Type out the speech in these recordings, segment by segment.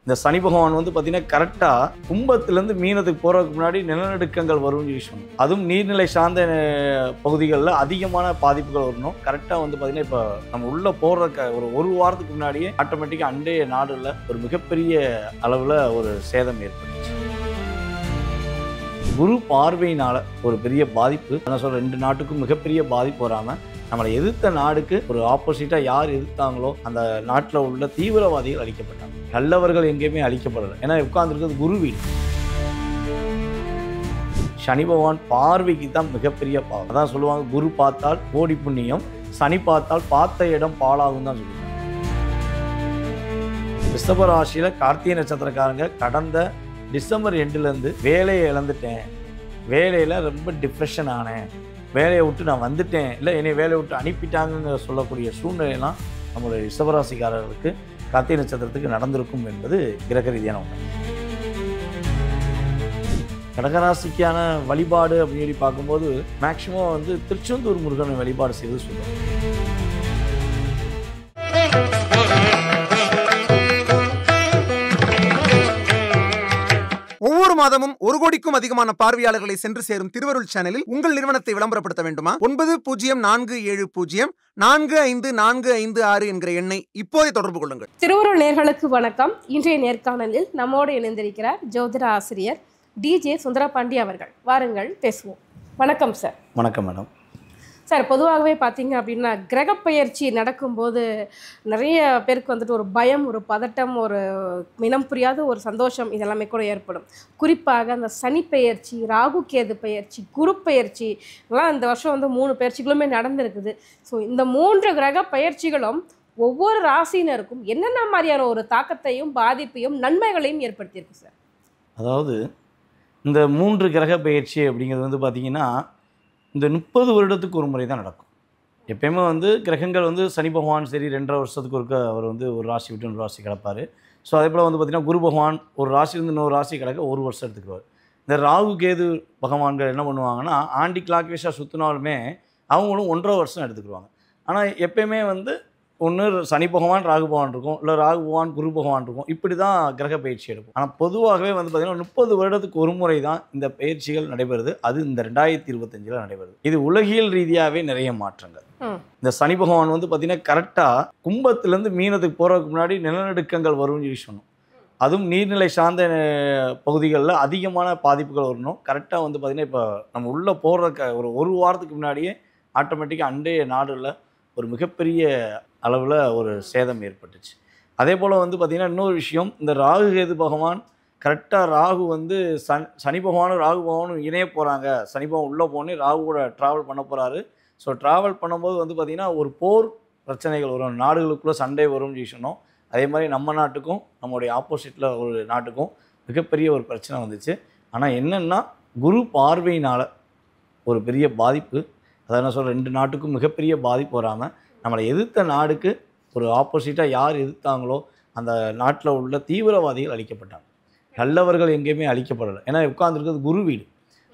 இந்த சனி பகவான் வந்து பார்த்தீங்கன்னா கரெக்டாக கும்பத்துலேருந்து மீனத்துக்கு போகிறதுக்கு முன்னாடி நிலநடுக்கங்கள் வரும்னு யூஸ் பண்ணணும். அதுவும் நீர்நிலை சார்ந்த பகுதிகளில் அதிகமான பாதிப்புகள் வரணும். கரெக்டாக வந்து பார்த்தீங்கன்னா இப்போ நம்ம உள்ளே போகிற ஒரு வாரத்துக்கு முன்னாடியே ஆட்டோமேட்டிக்காக அண்டைய நாடுல ஒரு மிகப்பெரிய அளவில் ஒரு சேதம் ஏற்பட்டுச்சு. குரு பார்வையினால் ஒரு பெரிய பாதிப்பு, என்ன சொல்ற 2 நாட்டுக்கும் மிகப்பெரிய பாதிப்பு வராமல் நம்மளை எதிர்த்த நாடுக்கு ஒரு ஆப்போசிட்டாக யார் எதிர்த்தாங்களோ அந்த நாட்டில் உள்ள தீவிரவாதிகள் அழிக்கப்பட்டாங்க. நல்லவர்கள் எங்கேயுமே அழிக்கப்படலை. ஏன்னா உட்கார்ந்துருக்கிறது குரு வீடு. சனி பகவான் பார்வைக்கு தான் மிகப்பெரிய பாவம். அதான் சொல்லுவாங்க, குரு பார்த்தால் கோடி புண்ணியம், சனி பார்த்தால் பார்த்த இடம் பாழாகும் தான் சொல்லுவாங்க. ரிஷப ராசியில் கார்த்திகை நட்சத்திரக்காரங்க கடந்த டிசம்பர் எண்டுலேருந்து வேலையை இழந்துட்டேன், வேலையில் ரொம்ப டிப்ரெஷன் ஆனேன், வேலையை விட்டு நான் வந்துட்டேன், இல்லை என்னை வேலையை விட்டு அனுப்பிட்டாங்கன்னு சொல்லக்கூடிய சூழ்நிலையெல்லாம் நம்மளுடைய ரிஷபராசிக்காரர்களுக்கு கார்த்திகை நட்சத்திரத்துக்கு நடந்திருக்கும் என்பது கிரக ரீதியான ஒன்று. கடகராசிக்கான வழிபாடு அப்படின்னு சொல்லி பார்க்கும்போது மேக்சிமம் வந்து திருச்செந்தூர் முருகனை வழிபாடு செய்து சொல்லுவாங்க. ஒவ்வொரு மாதமும் 1 கோடிக்கும் அதிகமான பார்வையாளர்களை சென்று சேரும் திருவருள் சேனலில் உங்கள் நிறுவனத்தை விளம்பரப்படுத்த வேண்டுமா? 9047045456 என்கிற எண்ணை இப்போதே தொடர்பு கொள்ளுங்கள். திருவருள் நேயர்களுக்கு வணக்கம். இன்றைய நேர்காணலில் நம்மோடு இணைந்திருக்கிறார் ஜோதிட ஆசிரியர் DJ சுந்தரபாண்டி அவர்கள். வாருங்கள் பேசுவோம். வணக்கம் சார். வணக்கம் மேடம். சார், பொதுவாகவே பார்த்தீங்க அப்படின்னா கிரகப்பெயர்ச்சி நடக்கும்போது நிறைய பேருக்கு வந்துட்டு ஒரு பயம், ஒரு பதட்டம், ஒரு இனம் புரியாத ஒரு சந்தோஷம் இதெல்லாமே கூட ஏற்படும். குறிப்பாக அந்த சனி பெயர்ச்சி, ராகு கேது பெயர்ச்சி, குரு பெயர்ச்சி இதெல்லாம் இந்த வருஷம் வந்து 3 பெயர்ச்சிகளுமே நடந்திருக்குது. ஸோ இந்த 3 கிரக பெயர்ச்சிகளும் ஒவ்வொரு ராசினருக்கும் என்னென்ன மாதிரியான ஒரு தாக்கத்தையும் பாதிப்பையும் நன்மைகளையும் ஏற்படுத்தியிருக்கு சார்? அதாவது இந்த 3 கிரக பயிற்சி அப்படிங்கிறது வந்து பார்த்திங்கன்னா இந்த 30 வருடத்துக்கு ஒரு முறை தான் நடக்கும். எப்பயுமே வந்து கிரகங்கள் வந்து சனி பகவான் சரி 2.5 வருஷத்துக்கு ஒருக்க அவர் வந்து ஒரு ராசி விட்டு இன்னொரு ராசி கிடப்பார். ஸோ அதே போல் வந்து பார்த்திங்கன்னா குரு பகவான் ஒரு ராசியிலேருந்து இன்னொரு ராசி கிடக்க 1 வருஷம் எடுத்துக்குவார். இந்த ராகு கேது பகவான்கள் என்ன பண்ணுவாங்கன்னா ஆண்டி கிளாக் வைஸாக சுற்றினாலுமே அவங்களும் 1.5 வருஷம் எடுத்துக்குவாங்க. ஆனால் எப்பயுமே வந்து ஒன்று சனி பகவான் ராகு பகவான் இருக்கும், இல்லை ராகு பகவான் குரு பகவான் இருக்கும். இப்படி தான் கிரக பயிற்சி எடுக்கும். ஆனால் பொதுவாகவே வந்து பார்த்திங்கன்னா 30 வருடத்துக்கு ஒரு முறை தான் இந்த பயிற்சிகள் நடைபெறுது. அது இந்த 2025 நடைபெறுது. இது உலகியல் ரீதியாகவே நிறைய மாற்றங்கள். இந்த சனி பகவான் வந்து பார்த்திங்கன்னா கரெக்டாக கும்பத்துலேருந்து மீனத்துக்கு போகிறதுக்கு முன்னாடி நிலநடுக்கங்கள் வரும்னு சொல்லி சொன்னோம். அதுவும் நீர்நிலை சார்ந்த பகுதிகளில் அதிகமான பாதிப்புகள் வரணும். கரெக்டாக வந்து பார்த்திங்கன்னா இப்போ நம்ம உள்ளே போகிற ஒரு வாரத்துக்கு முன்னாடியே ஆட்டோமேட்டிக்காக அண்டைய நாடுல ஒரு மிகப்பெரிய அளவில் ஒரு சேதம் ஏற்பட்டுச்சு. அதே போல் வந்து பார்த்திங்கன்னா இன்னொரு விஷயம், இந்த ராகு கேது பகவான் கரெக்டாக ராகு வந்து சனி பகவானும் ராகு பகவானும் இணைய போகிறாங்க. சனி பகவான் உள்ளே போனே ராகுவோட ட்ராவல் பண்ண போகிறாரு. ஸோ ட்ராவல் பண்ணும்போது வந்து பார்த்திங்கன்னா ஒரு போர் பிரச்சனைகள் வரும், நாடுகளுக்குள்ளே சண்டை வரும்னு சொல்லி சொன்னோம். அதே மாதிரி நம்ம நாட்டுக்கும் நம்மளுடைய ஆப்போசிட்டில் ஒரு நாட்டுக்கும் மிகப்பெரிய ஒரு பிரச்சனை வந்துச்சு. ஆனால் என்னென்னா குரு பார்வையினால் ஒரு பெரிய பாதிப்பு, அதை என்ன சொல்கிற 2 நாட்டுக்கும் மிகப்பெரிய பாதிப்பு வராமல் நம்மளை எதிர்த்த நாடுக்கு ஒரு ஆப்போசிட்டாக யார் எதிர்த்தாங்களோ அந்த நாட்டில் உள்ள தீவிரவாதிகள் அழிக்கப்பட்டாங்க. நல்லவர்கள் எங்கேயுமே அழிக்கப்படலை. ஏன்னா உட்கார்ந்துருக்கிறது குரு வீடு.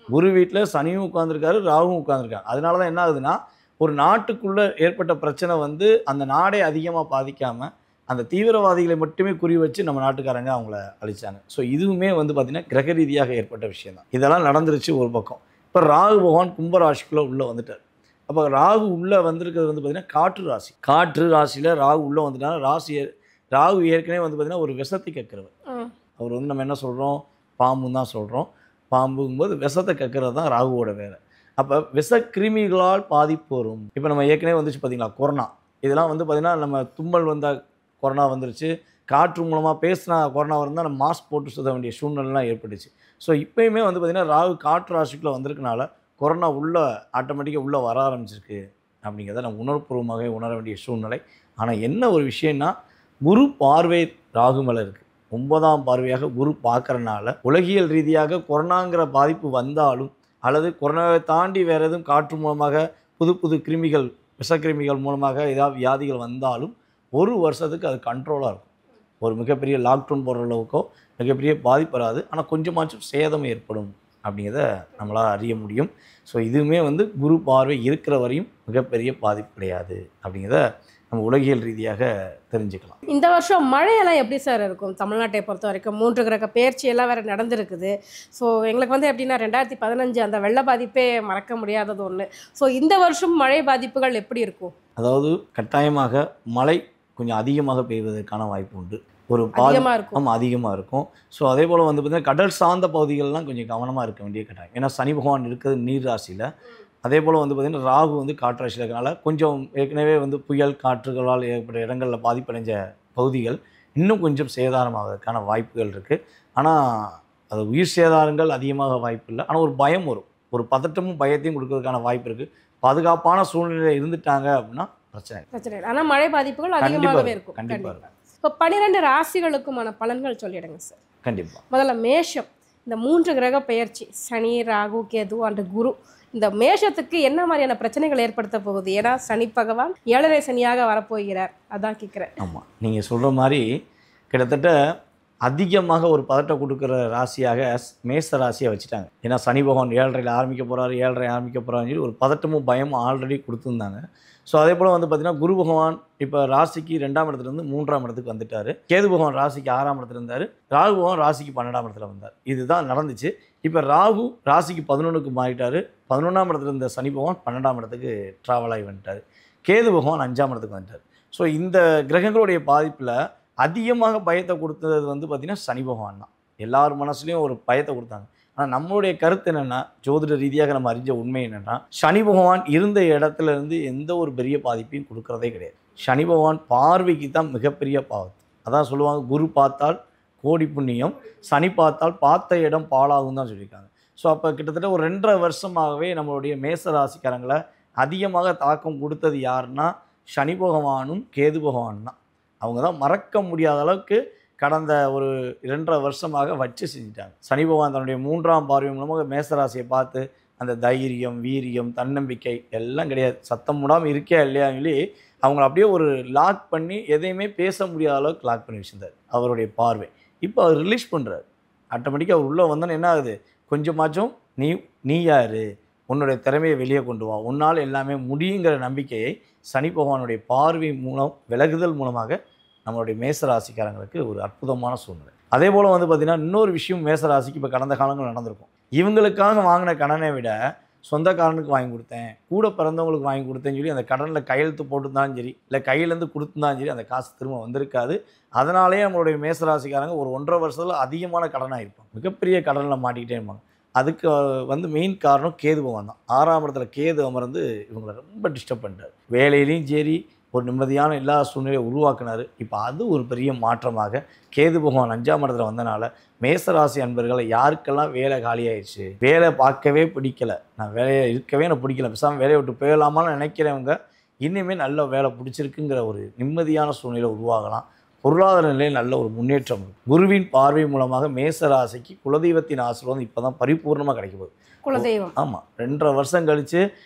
குரு வீட்டில் சனியும் உட்கார்ந்துருக்காரு, ராகுவும் உட்கார்ந்துருக்காங்க. அதனால தான் என்ன ஆகுதுன்னா ஒரு நாட்டுக்குள்ளே ஏற்பட்ட பிரச்சனை வந்து அந்த நாடே அதிகமாக பாதிக்காமல் அந்த தீவிரவாதிகளை மட்டுமே குறி வச்சு நம்ம நாட்டுக்காரங்க அவங்கள அழிச்சாங்க. ஸோ இதுவுமே வந்து பார்த்திங்கன்னா கிரக ரீதியாக ஏற்பட்ட விஷயம் தான். இதெல்லாம் நடந்துருச்சு ஒரு பக்கம். இப்போ ராகு பகவான் கும்பராசிக்குள்ளே உள்ளே வந்துட்டார். அப்போ ராகு உள்ளே வந்திருக்கிறது வந்து பார்த்திங்கன்னா காற்று ராசி. காற்று ராசியில் ராகு உள்ளே வந்துட்டாங்க. ராகு ஏற்கனவே வந்து பார்த்திங்கன்னா ஒரு விஷத்தை கக்கிறவர். அவர் வந்து நம்ம என்ன சொல்கிறோம், பாம்புன்னு தான் சொல்கிறோம். பாம்புங்கும்போது விஷத்தை கக்கிறது தான் ராகுவோட வேலை. அப்போ விஷக்கிருமிகளால் பாதிப்பு வரும். இப்போ நம்ம ஏற்கனவே வந்துச்சு பார்த்திங்களா கொரோனா, இதெல்லாம் வந்து பார்த்திங்கன்னா நம்ம தும்மல் வந்தால் கொரோனா வந்துருச்சு, காற்று மூலமாக பேசினா கொரோனா இருந்தால் நம்ம மாஸ்க் போட்டு சுத்த வேண்டிய சூழ்நிலைலாம் ஏற்பட்டுச்சு. ஸோ இப்போயுமே வந்து பார்த்திங்கன்னா ராகு காற்று ராசிக்குள்ளே வந்திருக்கனால கொரோனா உள்ளே ஆட்டோமேட்டிக்காக உள்ளே வர ஆரம்பிச்சிருக்கு அப்படிங்கிறத நம்ம உணர்வுபூர்வமாகவே உணர வேண்டிய சூழ்நிலை. ஆனால் என்ன ஒரு விஷயம்னா குரு பார்வை ராகு மேலே இருக்குது. 9ஆம் பார்வையாக குரு பார்க்கறனால உலகியல் ரீதியாக கொரோனாங்கிற பாதிப்பு வந்தாலும் அல்லது கொரோனாவை தாண்டி வேறு எதுவும் காற்று மூலமாக புது புது கிருமிகள் விஷக்கிருமிகள் மூலமாக ஏதாவது வியாதிகள் வந்தாலும் 1 வருஷத்துக்கு அது கண்ட்ரோலாக இருக்கும். ஒரு மிகப்பெரிய லாக்டவுன் போடுற அளவுக்கோ மிகப்பெரிய பாதிப்பு வராது. ஆனால் கொஞ்சமாச்சும் சேதம் ஏற்படும் அப்படிங்கிறத நம்மளால் அறிய முடியும். ஸோ இதுவுமே வந்து குரு பார்வை இருக்கிற வரையும் மிகப்பெரிய பாதிப்பு கிடையாது அப்படிங்கிறத நம்ம உலகியல் ரீதியாக தெரிஞ்சுக்கலாம். இந்த வருஷம் மழையெல்லாம் எப்படி சார் இருக்கும் தமிழ்நாட்டை பொறுத்த வரைக்கும்? 3 கிரக பெயர்ச்சி எல்லாம் வேறு நடந்திருக்குது. ஸோ எங்களுக்கு வந்து எப்படின்னா 2015 அந்த வெள்ள பாதிப்பே மறக்க முடியாதது ஒன்று. ஸோ இந்த வருஷம் மழை பாதிப்புகள் எப்படி இருக்கும்? அதாவது கட்டாயமாக மழை கொஞ்சம் அதிகமாக பெய்வதற்கான வாய்ப்பு உண்டு. ஒரு அதிகமாக இருக்கும். ஆமாம், அதிகமாக இருக்கும். ஸோ அதே போல் வந்து பார்த்திங்கன்னா கடல் சார்ந்த பகுதிகளெலாம் கொஞ்சம் கவனமாக இருக்க வேண்டிய கட்டாயம். ஏன்னா சனி பகவான் இருக்கிறது நீர் ராசியில். அதே போல் வந்து பார்த்திங்கன்னா ராகு வந்து காற்று ராசியில் இருக்கனால கொஞ்சம் ஏற்கனவே வந்து புயல் காற்றுகளால் ஏற்பட்ட இடங்களில் பாதிப்படைஞ்ச பகுதிகள் இன்னும் கொஞ்சம் சேதாரமாவதற்கான வாய்ப்புகள் இருக்குது. ஆனால் அது உயிர் சேதாரங்கள் அதிகமாக வாய்ப்பு இல்லை. ஆனால் ஒரு பயம் வரும், ஒரு பதட்டமும் பயத்தையும் கொடுக்கறதுக்கான வாய்ப்பு இருக்குது. பாதுகாப்பான சூழ்நிலையில் இருந்துட்டாங்க அப்படின்னா பிரச்சனை இல்லை. ஆனால் மழை பாதிப்புகள் அதிகமாகவே இருக்கும். கண்டிப்பாக இருக்கும். இப்போ 12 ராசிகளுக்குமான பலன்கள் சொல்லிடுங்க சார். கண்டிப்பாக. முதல்ல மேஷம். இந்த 3 கிரக பெயர்ச்சி சனி, ராகு, கேது அண்ட் குரு, இந்த மேஷத்துக்கு என்ன மாதிரியான பிரச்சனைகள் ஏற்படுத்த போகுது? ஏன்னா சனி பகவான் 7.5 சனியாக வரப்போகிறார். அதான் கேட்குறேன். ஆமாம், நீங்கள் சொல்கிற மாதிரி கிட்டத்தட்ட அதிகமாக ஒரு பதட்டம் கொடுக்குற ராசியாக மேச ராசியை வச்சுட்டாங்க. ஏன்னா சனி பகவான் 7.5 ஆரம்பிக்க போகிறாரு, 7.5 ஆரம்பிக்க போகிறான்னு சொல்லி ஒரு பதட்டமும் பயமும் ஆல்ரெடி கொடுத்துருந்தாங்க. ஸோ அதே போல் வந்து பார்த்திங்கன்னா குரு பகவான் இப்போ ராசிக்கு 2ஆம் இடத்துலேருந்து 3ஆம் இடத்துக்கு வந்துட்டார். கேது பகவான் ராசிக்கு 6ஆம் இடத்துல இருந்தார். ராகு பகவான் ராசிக்கு 12ஆம் இடத்துல வந்தார். இதுதான் நடந்துச்சு. இப்போ ராகு ராசிக்கு 11க்கு மாறிட்டார். 11ஆம் இடத்துல இருந்த சனி பகவான் 12ஆம் இடத்துக்கு ட்ராவல் ஆகி வந்துட்டார். கேது பகவான் 5ஆம் இடத்துக்கு வந்துட்டார். ஸோ இந்த கிரகங்களுடைய பாதிப்பில் அதிகமாக பயத்தை கொடுத்தது வந்து பார்த்திங்கன்னா சனி பகவான் தான். எல்லார் மனசுலையும் ஒரு பயத்தை கொடுத்தாங்க. ஆனால் நம்மளுடைய கருத்து என்னென்னா, ஜோதிட ரீதியாக நம்ம அறிஞ்ச உண்மை என்னென்னா, சனி பகவான் இருந்த இடத்துல இருந்து எந்த ஒரு பெரிய பாதிப்பையும் கொடுக்குறதே கிடையாது. சனி பகவான் பார்வைக்கு தான் மிகப்பெரிய பாவம். அதான் சொல்லுவாங்க, குரு பார்த்தால் கோடி புண்ணியம், சனி பார்த்தால் பார்த்த இடம் பாழாகும் தான் சொல்லியிருக்காங்க. ஸோ அப்போ கிட்டத்தட்ட ஒரு 2.5 வருஷமாகவே நம்மளுடைய மேச ராசிக்காரங்களை அதிகமாக தாக்கம் கொடுத்தது யாருன்னா சனி பகவானும் கேது பகவான் தான். அவங்க தான் மறக்க முடியாத அளவுக்கு கடந்த ஒரு 2.5 வருஷமாக வச்சு செஞ்சுட்டாங்க. சனி பகவான் தன்னுடைய 3ஆம் பார்வை மூலமாக மேசராசியை பார்த்து அந்த தைரியம், வீரியம், தன்னம்பிக்கை எல்லாம் கிடையாது, சத்தம் மூடாமல் இருக்கே இல்லையான்னு சொல்லி அவங்கள அப்படியே ஒரு லாக் பண்ணி எதையுமே பேச முடியாத அளவுக்கு லாக் பண்ணி வச்சுருந்தார் அவருடைய பார்வை. இப்போ அவர் ரிலீஸ் பண்ணுறாரு. ஆட்டோமேட்டிக்காக அவர் உள்ளே வந்தோன்னு என்ன ஆகுது, கொஞ்சமாச்சும் நீ யார், உன்னுடைய திறமையை வெளியே கொண்டு வா, உன்னால் எல்லாமே முடியுங்கிற நம்பிக்கையை சனி பகவானுடைய பார்வை மூலம் விலகுதல் மூலமாக நம்மளுடைய மேசராசிக்காரங்களுக்கு ஒரு அற்புதமான சூழ்நிலை. அதே போல் வந்து பார்த்திங்கன்னா இன்னொரு விஷயம் மேசராசிக்கு இப்போ கடந்த காலங்கள் நடந்திருக்கும். இவங்களுக்காக வாங்கின கடனை விட சொந்தக்காரனுக்கு வாங்கி கொடுத்தேன், கூட பிறந்தவங்களுக்கு வாங்கி கொடுத்தேன்னு சொல்லி அந்த கடனில் கையெழுத்து போட்டுருந்தாலும் சரி, இல்லை கையிலேருந்து கொடுத்துருந்தாலும் சரி, அந்த காசு திரும்ப வந்திருக்காது. அதனாலேயே நம்மளுடைய மேசராசிக்காரங்க ஒரு 1.5 வருஷத்தில் அதிகமான கடனாக இருப்பாங்க, மிகப்பெரிய கடனில் மாட்டிக்கிட்டே இருப்பாங்க. அதுக்கு வந்து மெயின் காரணம் கேது பகவான் தான். 6ஆம் இடத்துல கேது அமர்ந்து இவங்களை ரொம்ப டிஸ்டர்ப் பண்ணிட்டார். வேலையிலையும் சரி ஒரு நிம்மதியான எல்லா சூழ்நிலையை உருவாக்குனார். இப்போ அது ஒரு பெரிய மாற்றமாக கேது பகவான் 5ஆம் இடத்துல வந்தனால மேசராசி அன்பர்களை யாருக்கெல்லாம் வேலை காலியாயிடுச்சு, வேலை பார்க்கவே பிடிக்கலை, நான் வேலையை இருக்கவே எனக்கு பிடிக்கல, பேசாமல் வேலையை விட்டு போயிடலாமான்னு நினைக்கிறவங்க இனிமேல் நல்ல வேலை பிடிச்சிருக்குங்கிற ஒரு நிம்மதியான சூழ்நிலை உருவாகலாம். பொருளாதார நிலையில் நல்ல ஒரு முன்னேற்றம் இருக்கும். குருவின் பார்வை மூலமாக மேசராசிக்கு குலதெய்வத்தின் ஆசீர்வாதம் இப்போ தான் பரிபூர்ணமாக கிடைக்கும். குலதெய்வம் ஆமாம், 2.5 வருஷம் கழித்து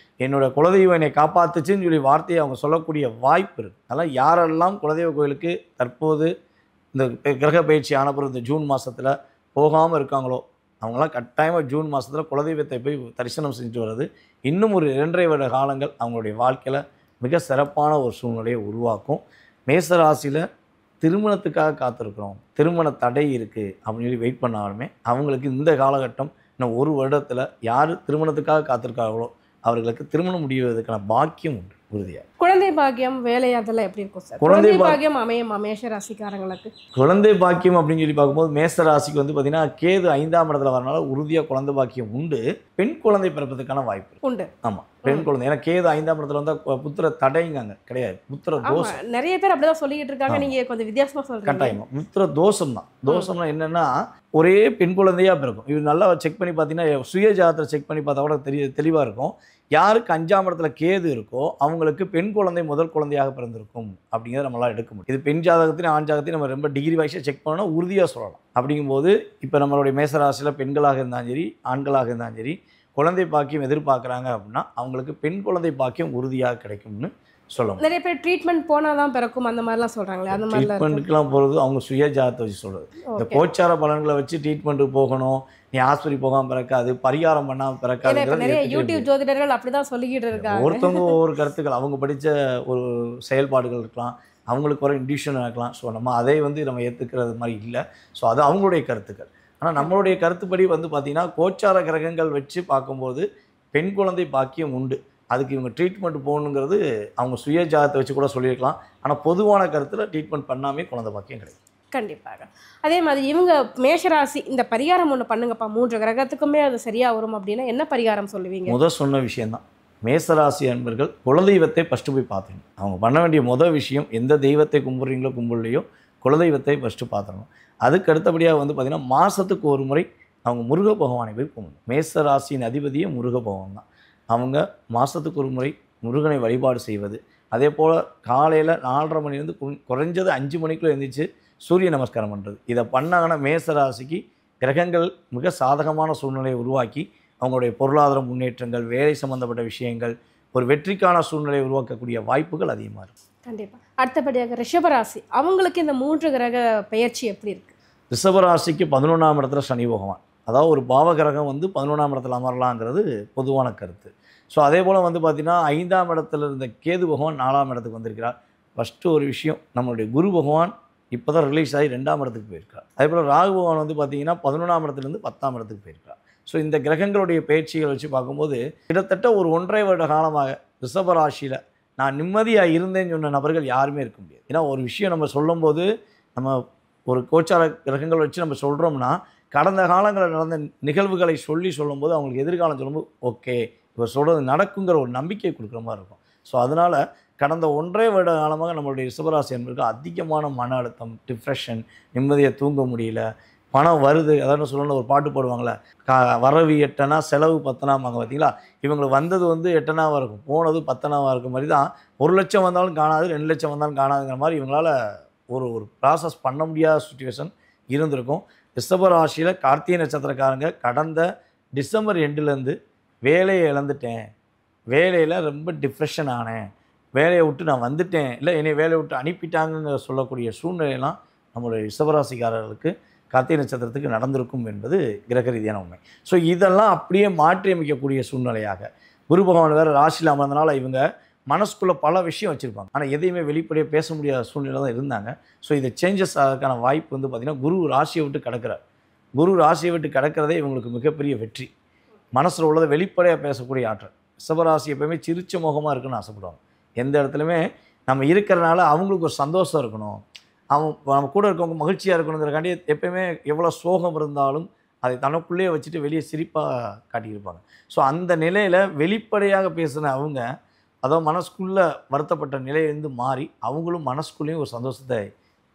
என்னோடய குலதெய்வம் என்னை காப்பாற்றுச்சுன்னு சொல்லி வார்த்தையை அவங்க சொல்லக்கூடிய வாய்ப்பு இருக்குது. அதனால் யாரெல்லாம் குலதெய்வ கோயிலுக்கு தற்போது இந்த கிரக பயிற்சி ஆனப்புறம் இந்த ஜூன் மாதத்தில் போகாமல் இருக்காங்களோ அவங்களாம் கட்டாயமாக ஜூன் மாதத்தில் குலதெய்வத்தை போய் தரிசனம் செஞ்சுட்டு வர்றது இன்னும் ஒரு 2.5 வருட காலங்கள் அவங்களுடைய வாழ்க்கையில் மிக சிறப்பான ஒரு சூழ்நிலையை உருவாக்கும். மேசராசியில் திருமணத்துக்காக காத்திருக்கிறோம், திருமண தடை இருக்குது அப்படின்னு சொல்லி வெயிட் பண்ணாலுமே அவங்களுக்கு இந்த காலகட்டம் இன்னும் 1 வருடத்தில் யார் திருமணத்துக்காக காத்திருக்காங்களோ அவர்களுக்கு திருமணம் முடிவதற்கான பாக்கியம் உண்டு உறுதியாக. குழந்தை பாக்கியம், வேலை அதெல்லாம் எப்படி இருக்கும் சார்? குழந்தை பாக்கியம் அமையும் மேஷ ராசிக்காரங்களுக்கு. குழந்தை பாக்கியம் அப்படின்னு சொல்லி பார்க்கும்போது மேச ராசிக்கு வந்து பார்த்தீங்கன்னா கேது 5ஆம் இடத்துல வரனால உறுதியாக குழந்தை பாக்கியம் உண்டு. பெண் குழந்தை பிறப்பதற்கான வாய்ப்பு உண்டு. ஆமாம், பெண் குழந்தை. ஏன்னா கேது 5ஆம் இடத்துல வந்தால் புத்திர தடைங்காங்க கிடையாது, புத்திர தோஷம். நிறைய பேர் அப்படிதான் சொல்லிட்டு இருக்காங்க, நீங்க கொஞ்சம் வித்தியாசமா சொல்றீங்க. கட்டாயமா புத்திர தோஷம் தான். தோஷம்னா என்னன்னா ஒரே பெண் குழந்தையா பிறக்கும். இது நல்லா செக் பண்ணி பார்த்தீங்கன்னா சுய ஜாதகத்தை செக் பண்ணி பார்த்தா கூட தெளிவாக இருக்கும். யாருக்கு 5ஆம் இடத்துல கேது இருக்கோ அவங்களுக்கு பெண் குழந்தை முதல் குழந்தையாக பிறந்திருக்கும் அப்படிங்கிறத நம்மளால் எடுக்க முடியும். இது பெண் ஜாதகத்தையும் ஆண் ஜாதகத்தையும் நம்ம ரொம்ப டிகிரி வைஸாக செக் பண்ணோன்னா உறுதியாக சொல்லலாம். அப்படிங்கும்போது இப்போ நம்மளுடைய மேசராசியில் பெண்களாக இருந்தாலும் சரி ஆண்களாக இருந்தாலும் சரி குழந்தை பாக்கியம் எதிர்பார்க்குறாங்க அப்படின்னா அவங்களுக்கு பெண் குழந்தை பாக்கியம் உறுதியாக கிடைக்கும்னு சொல்லணும். நிறைய பேர் ட்ரீட்மெண்ட் போனால் தான் பிறக்கும் அந்த மாதிரிலாம் சொல்கிறாங்களே, அந்த மாதிரிலாம் இருக்கு. ட்ரீட்மெண்ட்டுக்கெலாம் போகிறது அவங்க சுய ஜாதத்தை வச்சு சொல்கிறது. இந்த ஓகே. கோச்சார பலன்களை வச்சு ட்ரீட்மெண்ட்டுக்கு போகணும், நீ ஆஸ்பத்திரி போகாமல் பிறக்காது, பரிகாரம் பண்ணாமல் ஏன்னா இப்போ பிறக்காதுங்கிறது நிறைய ஏற்றுக்கவே யூடியூப் முடியாது. ஜோதிடர்கள் அப்படி தான் சொல்லிக்கிட்டு இருக்காங்க. ஒவ்வொருத்தவங்க ஒவ்வொரு கருத்துக்கள், அவங்க படித்த ஒரு செயல்பாடுகள் இருக்கலாம், அவங்களுக்கு வர இன்டியூஷன் இருக்கலாம். ஸோ நம்ம அதை வந்து நம்ம ஏற்றுக்கிறது மாதிரி இல்லை. ஸோ அது அவங்களுடைய கருத்துக்கள். ஆனால் நம்மளுடைய கருத்துப்படி வந்து பார்த்திங்கன்னா கோச்சார கிரகங்கள் வச்சு பார்க்கும்போது பெண் குழந்தை பாக்கியம் உண்டு. அதுக்கு இவங்க ட்ரீட்மெண்ட் போகணுங்கிறது அவங்க சுய ஜாதத்தை வச்சு கூட சொல்லியிருக்கலாம். ஆனால் பொதுவான கருத்தில் ட்ரீட்மெண்ட் பண்ணாமே குழந்தை பாக்கியம் கிடைக்கும். கண்டிப்பாக. அதே மாதிரி இவங்க மேஷராசி இந்த பரிகாரம் ஒன்று பண்ணுங்கப்பா, 3 கிரகத்துக்குமே அது சரியாக வரும் அப்படின்னா என்ன பரிகாரம் சொல்லுவீங்க? சொன்ன விஷயந்தான். மேசராசி அன்பர்கள் குலதெய்வத்தை ஃபஸ்ட்டு போய் பார்த்துக்கணும். அவங்க பண்ண வேண்டிய விஷயம், எந்த தெய்வத்தை கும்பிட்றீங்களோ கும்பிடலையோ குலதெய்வத்தை ஃபஸ்ட்டு பார்த்துக்கணும். அதுக்கு அடுத்தபடியாக வந்து பார்த்திங்கன்னா மாதத்துக்கு ஒரு முறை அவங்க முருக பகவானை போய் கும்பிடணும். மேசராசியின் அதிபதியே முருக பகவான் தான். அவங்க மாதத்துக்கு ஒரு முறை முருகனை வழிபாடு செய்வது, அதே போல் காலையில் 4:30 மணிலேருந்து குறைஞ்சது 5 மணிக்குள்ளே எழுந்திரிச்சு சூரிய நமஸ்காரம் பண்ணுறது. இதை பண்ணாங்கன்னா மேசராசிக்கு கிரகங்கள் மிக சாதகமான சூழ்நிலையை உருவாக்கி அவங்களுடைய பொருளாதார முன்னேற்றங்கள், வேலை சம்மந்தப்பட்ட விஷயங்கள், ஒரு வெற்றிக்கான சூழ்நிலையை உருவாக்கக்கூடிய வாய்ப்புகள் அதிகமாக இருக்கும். கண்டிப்பாக. அடுத்தபடியாக ரிஷபராசி, அவங்களுக்கு இந்த 3 கிரக பெயர்ச்சி எப்படி இருக்குது? ரிஷபராசிக்கு 11ஆம் இடத்துல சனி பகவான், அதாவது ஒரு பாவகிரகம் வந்து 11ஆம் இடத்துல அமரலாங்கிறது பொதுவான கருத்து. ஸோ அதே போல் வந்து பார்த்திங்கன்னா 5ஆம் இடத்துல இருந்த கேது பகவான் 4ஆம் இடத்துக்கு வந்திருக்கிறார். ஃபஸ்ட்டு ஒரு விஷயம், நம்மளுடைய குரு பகவான் இப்போ தான் ரிலீஸ் ஆகி 2ஆம் இடத்துக்கு போயிருக்கார். அதே போல் ராகு பகவான் வந்து பார்த்திங்கன்னா 11ஆம் இடத்துலேருந்து 10ஆம் இடத்துக்கு போயிருக்கார். ஸோ இந்த கிரகங்களுடைய பயிற்சிகளை வச்சு பார்க்கும்போது கிட்டத்தட்ட ஒரு 1.5 வருட காலமாக ரிஷபராசியில் நான் நிம்மதியாக இருந்தேன்னு சொன்ன நபர்கள் யாருமே இருக்க முடியாது. ஏன்னா ஒரு விஷயம் நம்ம சொல்லும்போது, நம்ம ஒரு கோச்சார கிரகங்கள் வச்சு நம்ம சொல்கிறோம்னா கடந்த காலங்களில் நடந்த நிகழ்வுகளை சொல்லும்போது அவங்களுக்கு எதிர்காலம் சொல்லும்போது ஓகே இவர் சொல்கிறது நடக்குங்கிற ஒரு நம்பிக்கை கொடுக்குற மாதிரி இருக்கும். ஸோ அதனால் கடந்த 1.5 வருட காலமாக நம்மளுடைய ரிஷபராசி என்பதற்கு அதிகமான மன அழுத்தம், டிப்ரெஷன், நிம்மதியை தூங்க முடியல, பணம் வருது, அதாவது சொல்லணும் ஒரு பாட்டு போடுவாங்களே, வரவு 8 செலவு 10 பார்த்தீங்களா, இவங்களுக்கு வந்தது வந்து 8 இருக்கும், போனது 10 இருக்கும் மாதிரி தான். 1 லட்சம் வந்தாலும் காணாது, 2 லட்சம் வந்தாலும் காணாதுங்கிற மாதிரி இவங்களால் ஒரு ப்ராசஸ் பண்ண முடியாத சுச்சுவேஷன் இருந்திருக்கும். ரிஷபராசியில் கார்த்திகை நட்சத்திரக்காரங்க கடந்த டிசம்பர் எண்டுலேருந்து வேலையை இழந்துட்டேன், வேலையில் ரொம்ப டிப்ரெஷன் ஆனேன், வேலையை விட்டு நான் வந்துட்டேன், இல்லை என்னை வேலையை விட்டு அனுப்பிட்டாங்கன்னு சொல்லக்கூடிய சூழ்நிலையெல்லாம் நம்மளுடைய ரிஷபராசிக்காரர்களுக்கு கார்த்திகை நட்சத்திரத்துக்கு நடந்திருக்கும் என்பது கிரக ரீதியான உண்மை. ஸோ இதெல்லாம் அப்படியே மாற்றி அமைக்கக்கூடிய சூழ்நிலையாக குரு பகவான் வேறு ராசியில் அமர்ந்தனால இவங்க மனசுக்குள்ளே பல விஷயம் வச்சுருப்பாங்க, ஆனால் எதையுமே வெளிப்படையாக பேச முடியாத சூழ்நிலை தான் இருந்தாங்க. ஸோ இதை சேஞ்சஸ் ஆகிறதுக்கான வாய்ப்பு வந்து பார்த்திங்கன்னா குரு ராசியை விட்டு கிடக்கிறார். குரு ராசியை விட்டு கிடக்கிறதே இவங்களுக்கு மிகப்பெரிய வெற்றி. மனசில் உள்ளதை வெளிப்படையாக பேசக்கூடிய ஆற்றல். ரிஷபராசி எப்போயுமே சிரிச்ச முகமாக இருக்குன்னு ஆசைப்படுவாங்க. எந்த இடத்துலையுமே நம்ம இருக்கிறனால அவங்களுக்கு ஒரு சந்தோஷம் இருக்கணும், நம்ம கூட இருக்கவங்க மகிழ்ச்சியாக இருக்கணுங்கிறக்காண்டி எப்போயுமே எவ்வளோ சோகம் இருந்தாலும் அதை தனக்குள்ளேயே வச்சுட்டு வெளியே சிரிப்பாக காட்டியிருப்பாங்க. ஸோ அந்த நிலையில் வெளிப்படையாக பேசின அவங்க அதாவது மனசுக்குள்ளே வருத்தப்பட்ட நிலையிலேருந்து மாறி அவங்களும் மனசுக்குள்ளேயும் ஒரு சந்தோஷத்தை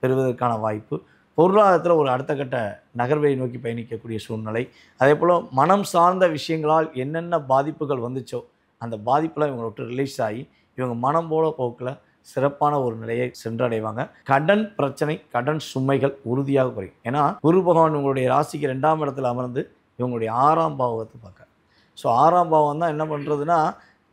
பெறுவதற்கான வாய்ப்பு, பொருளாதாரத்தில் ஒரு அடுத்த கட்ட நகர்வை நோக்கி பயணிக்கக்கூடிய சூழ்நிலை, அதே போல் மனம் சார்ந்த விஷயங்களால் என்னென்ன பாதிப்புகள் வந்துச்சோ அந்த பாதிப்பெலாம் இவங்களை விட்டு ரிலீஸ் ஆகி இவங்க மனம் போல போக்கில் சிறப்பான ஒரு நிலையை சென்றடைவாங்க. கடன் பிரச்சனை, கடன் சுமைகள் உறுதியாக குறையும். ஏன்னா குரு பகவான் உங்களுடைய ராசிக்கு 2ஆம் இடத்துல அமர்ந்து இவங்களுடைய 6ஆம் பாவத்தை பார்க்க. ஸோ 6ஆம் பாவம் தான் என்ன பண்ணுறதுன்னா,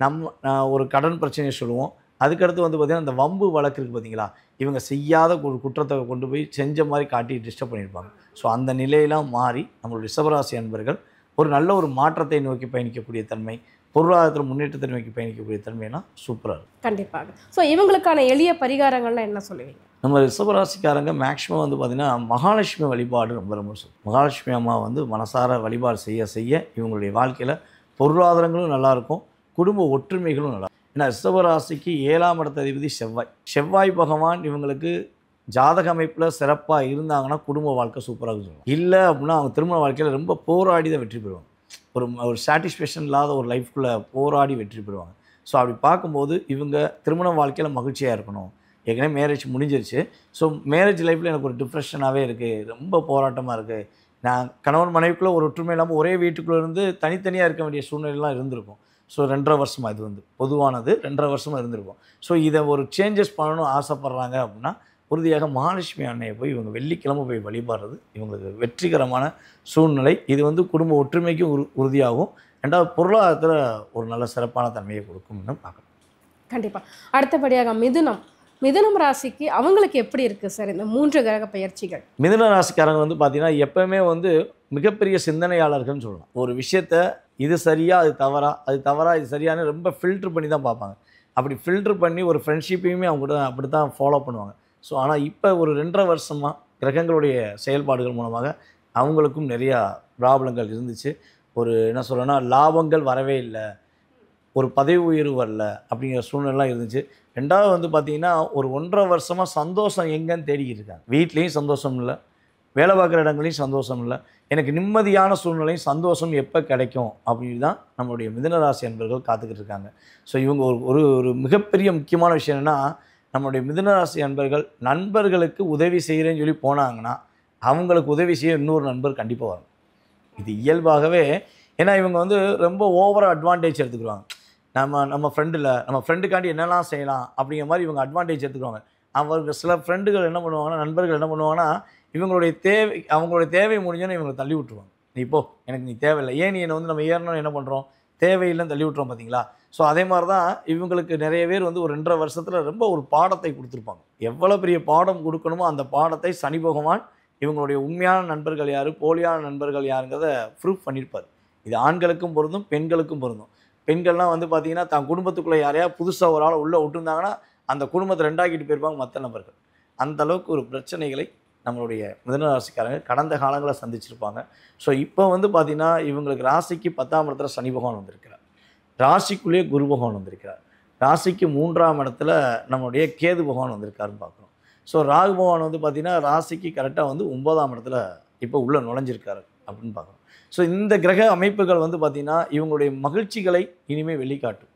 நம்ம ஒரு கடன் பிரச்சனையை சொல்லுவோம், அதுக்கடுத்து வந்து பார்த்திங்கன்னா இந்த வம்பு வழக்கு இருக்குது பார்த்தீங்களா, இவங்க செய்யாத ஒரு குற்றத்தை கொண்டு போய் செஞ்ச மாதிரி காட்டி டிஸ்டர்ப் பண்ணியிருப்பாங்க. ஸோ அந்த நிலையெல்லாம் மாறி நம்மளுடைய ரிஷபராசி அன்பர்கள் ஒரு நல்ல ஒரு மாற்றத்தை நோக்கி பயணிக்கக்கூடிய தன்மை, பொருளாதாரத்தில் முன்னேற்றத்தை நோக்கி பயணிக்கக்கூடிய தன்மையெல்லாம் சூப்பராக இருக்கும். கண்டிப்பாக. ஸோ இவங்களுக்கான எளிய பரிகாரங்கள்லாம் என்ன சொல்லுவீங்க? நம்ம ரிஷபராசிக்காரங்க மேக்ஸிமம் வந்து பார்த்திங்கன்னா மகாலட்சுமி வழிபாடு ரொம்ப ரொம்ப மகாலட்சுமி அம்மா வந்து மனசார வழிபாடு செய்ய செய்ய இவங்களுடைய வாழ்க்கையில் பொருளாதாரங்களும் நல்லாயிருக்கும், குடும்ப ஒற்றுமைகளும் நல்லா. ஏன்னா ரிஷபராசிக்கு 7ஆம் இடத்த அதிபதி செவ்வாய் பகவான் இவங்களுக்கு ஜாதக அமைப்பில் சிறப்பாக இருந்தாங்கன்னா குடும்ப வாழ்க்கை சூப்பராக இருக்கும். இல்லை அப்படின்னா அவங்க திருமண வாழ்க்கையில் ரொம்ப போராடி தான் வெற்றி பெறுவாங்க. ஒரு சாட்டிஸ்ஃபேக்ஷன் இல்லாத ஒரு லைஃப்குள்ளே போராடி வெற்றி பெறுவாங்க. ஸோ அப்படி பார்க்கும்போது இவங்க திருமண வாழ்க்கையில் மகிழ்ச்சியாக இருக்கணும். ஏற்கனவே மேரேஜ் முடிஞ்சிருச்சு, ஸோ மேரேஜ் லைஃப்பில் எனக்கு ஒரு டிப்ரெஷனாகவே இருக்குது, ரொம்ப போராட்டமாக இருக்குது, நான் கணவன் மனைவிக்குள்ளே ஒரு ஒற்றுமை இல்லாமல் ஒரே வீட்டுக்குள்ளே இருந்து தனித்தனியாக இருக்க வேண்டிய சூழ்நிலைலாம் இருந்திருக்கும். ஸோ 2.5 வருஷமாக இது வந்து பொதுவானது 2.5 வருஷமாக இருந்திருக்கும். ஸோ இதை ஒரு சேஞ்சஸ் பண்ணணும்னு ஆசைப்பட்றாங்க அப்படின்னா உறுதியாக மகாலட்சுமி அன்னையை போய் இவங்க வெள்ளிக்கிழமை போய் வழிபாடுறது இவங்களுக்கு வெற்றிகரமான சூழ்நிலை. இது வந்து குடும்ப ஒற்றுமைக்கும் உறுதியாகும், 2வது பொருளாதாரத்தில் ஒரு நல்ல சிறப்பான தன்மையை கொடுக்கும்னு பார்க்கணும். கண்டிப்பாக. அடுத்தபடியாக மிதுனம் ராசிக்கு அவங்களுக்கு எப்படி இருக்குது சார் இந்த 3 கிரக பெயர்ச்சிகள்? மிதுன ராசிக்காரங்க வந்து பார்த்தீங்கன்னா எப்பவுமே வந்து மிகப்பெரிய சிந்தனையாளர்கள்னு சொல்லலாம். ஒரு விஷயத்த இது சரியா அது தவறா இது சரியானு ரொம்ப ஃபில்டர் பண்ணி தான் பார்ப்பாங்க. அப்படி ஃபில்டர் பண்ணி ஒரு ஃப்ரெண்ட்ஷிப்பையுமே அவங்க கூட அப்படி தான் ஃபாலோ பண்ணுவாங்க. ஸோ ஆனால் இப்போ ஒரு 2.5 வருஷமாக கிரகங்களுடைய செயல்பாடுகள் மூலமாக அவங்களுக்கும் நிறையா ப்ராப்ளங்கள் இருந்துச்சு. ஒரு என்ன சொல்கிறேன்னா லாபங்கள் வரவே இல்லை, ஒரு பதவி உயர்வு வரல அப்படிங்கிற சூழ்நிலைலாம் இருந்துச்சு. 2வது வந்து பார்த்திங்கன்னா ஒரு 1.5 வருஷமாக சந்தோஷம் எங்கன்னு தேடிக்கிட்டு இருக்காங்க. வீட்லேயும் சந்தோஷம் இல்லை, வேலை பார்க்குற இடங்களையும் சந்தோஷம் இல்லை. எனக்கு நிம்மதியான சூழ்நிலையும் சந்தோஷம் எப்போ கிடைக்கும் அப்படின்னு தான் நம்மளுடைய மிதுனராசி அன்பர்கள் காத்துக்கிட்டு இருக்காங்க. ஸோ இவங்க ஒரு ஒரு மிகப்பெரிய முக்கியமான விஷயம் என்னென்னா, நம்மளுடைய மிதுனராசி அன்பர்கள் நண்பர்களுக்கு உதவி செய்கிறேன்னு சொல்லி போனாங்கன்னா அவங்களுக்கு உதவி செய்ய இன்னொரு நண்பர் கண்டிப்பாக வரும். இது இயல்பாகவே. ஏன்னா இவங்க வந்து ரொம்ப ஓவராக அட்வான்டேஜ் எடுத்துக்குவாங்க. நம்ம ஃப்ரெண்டுக்காண்டி என்னெல்லாம் செய்யலாம் அப்படிங்கிற மாதிரி இவங்க அட்வான்டேஜ் எடுத்துக்குவாங்க. அவருக்கு சில ஃப்ரெண்டுகள் என்ன பண்ணுவாங்கன்னா, நண்பர்கள் என்ன பண்ணுவாங்கன்னா, அவங்களுடைய தேவை முடிஞ்சோன்னு இவங்களை தள்ளி விட்டுருவாங்க. நீ போ, எனக்கு நீ தேவையில்லை, ஏன் நீ என்னை வந்து நம்ம ஏறணும்னு என்ன பண்ணுறோம், தேவையில்லைன்னு தள்ளி விட்டுறோம் பார்த்தீங்களா. ஸோ அதே மாதிரி தான் இவங்களுக்கு நிறைய பேர் வந்து ஒரு 2.5 வருஷத்தில் ரொம்ப ஒரு பாடத்தை கொடுத்துருப்பாங்க. எவ்வளோ பெரிய பாடம் கொடுக்கணுமோ அந்த பாடத்தை சனி பகவான் இவங்களுடைய உண்மையான நண்பர்கள் யார், போலியான நண்பர்கள் யாருங்கிறத ப்ரூஃப் பண்ணியிருப்பார். இது ஆண்களுக்கும் பொருந்தும், பெண்களுக்கும் பொருந்தும். பெண்கள்லாம் வந்து பார்த்தீங்கன்னா தான் குடும்பத்துக்குள்ளே யாரையா புதுசாக ஒரு ஆளை உள்ளே விட்டுருந்தாங்கன்னா அந்த குடும்பத்தை 2ஆக்கிட்டு போயிருப்பாங்க மற்ற நபர்கள். அந்த அளவுக்கு ஒரு பிரச்சனைகளை நம்மளுடைய மிதுனராசிக்காரங்க கடந்த காலங்களில் சந்திச்சிருப்பாங்க. ஸோ இப்போ வந்து பார்த்திங்கன்னா இவங்களுக்கு ராசிக்கு 10ஆம் இடத்துல சனி பகவான் வந்திருக்கிறார், ராசிக்குள்ளேயே குரு பகவான் வந்திருக்கிறார், ராசிக்கு 3ஆம் இடத்துல நம்மளுடைய கேது பகவான் வந்திருக்காருன்னு பார்க்குறோம். ஸோ ராகு பகவான் வந்து பார்த்திங்கன்னா ராசிக்கு கரெக்டாக வந்து 9ஆம் இடத்துல இப்போ உள்ளே நுழைஞ்சிருக்காரு அப்படின்னு பார்க்குறோம். ஸோ இந்த கிரக அமைப்புகள் வந்து பார்த்திங்கன்னா இவங்களுடைய மகிழ்ச்சிகளை இனிமேல் வெளிக்காட்டும்.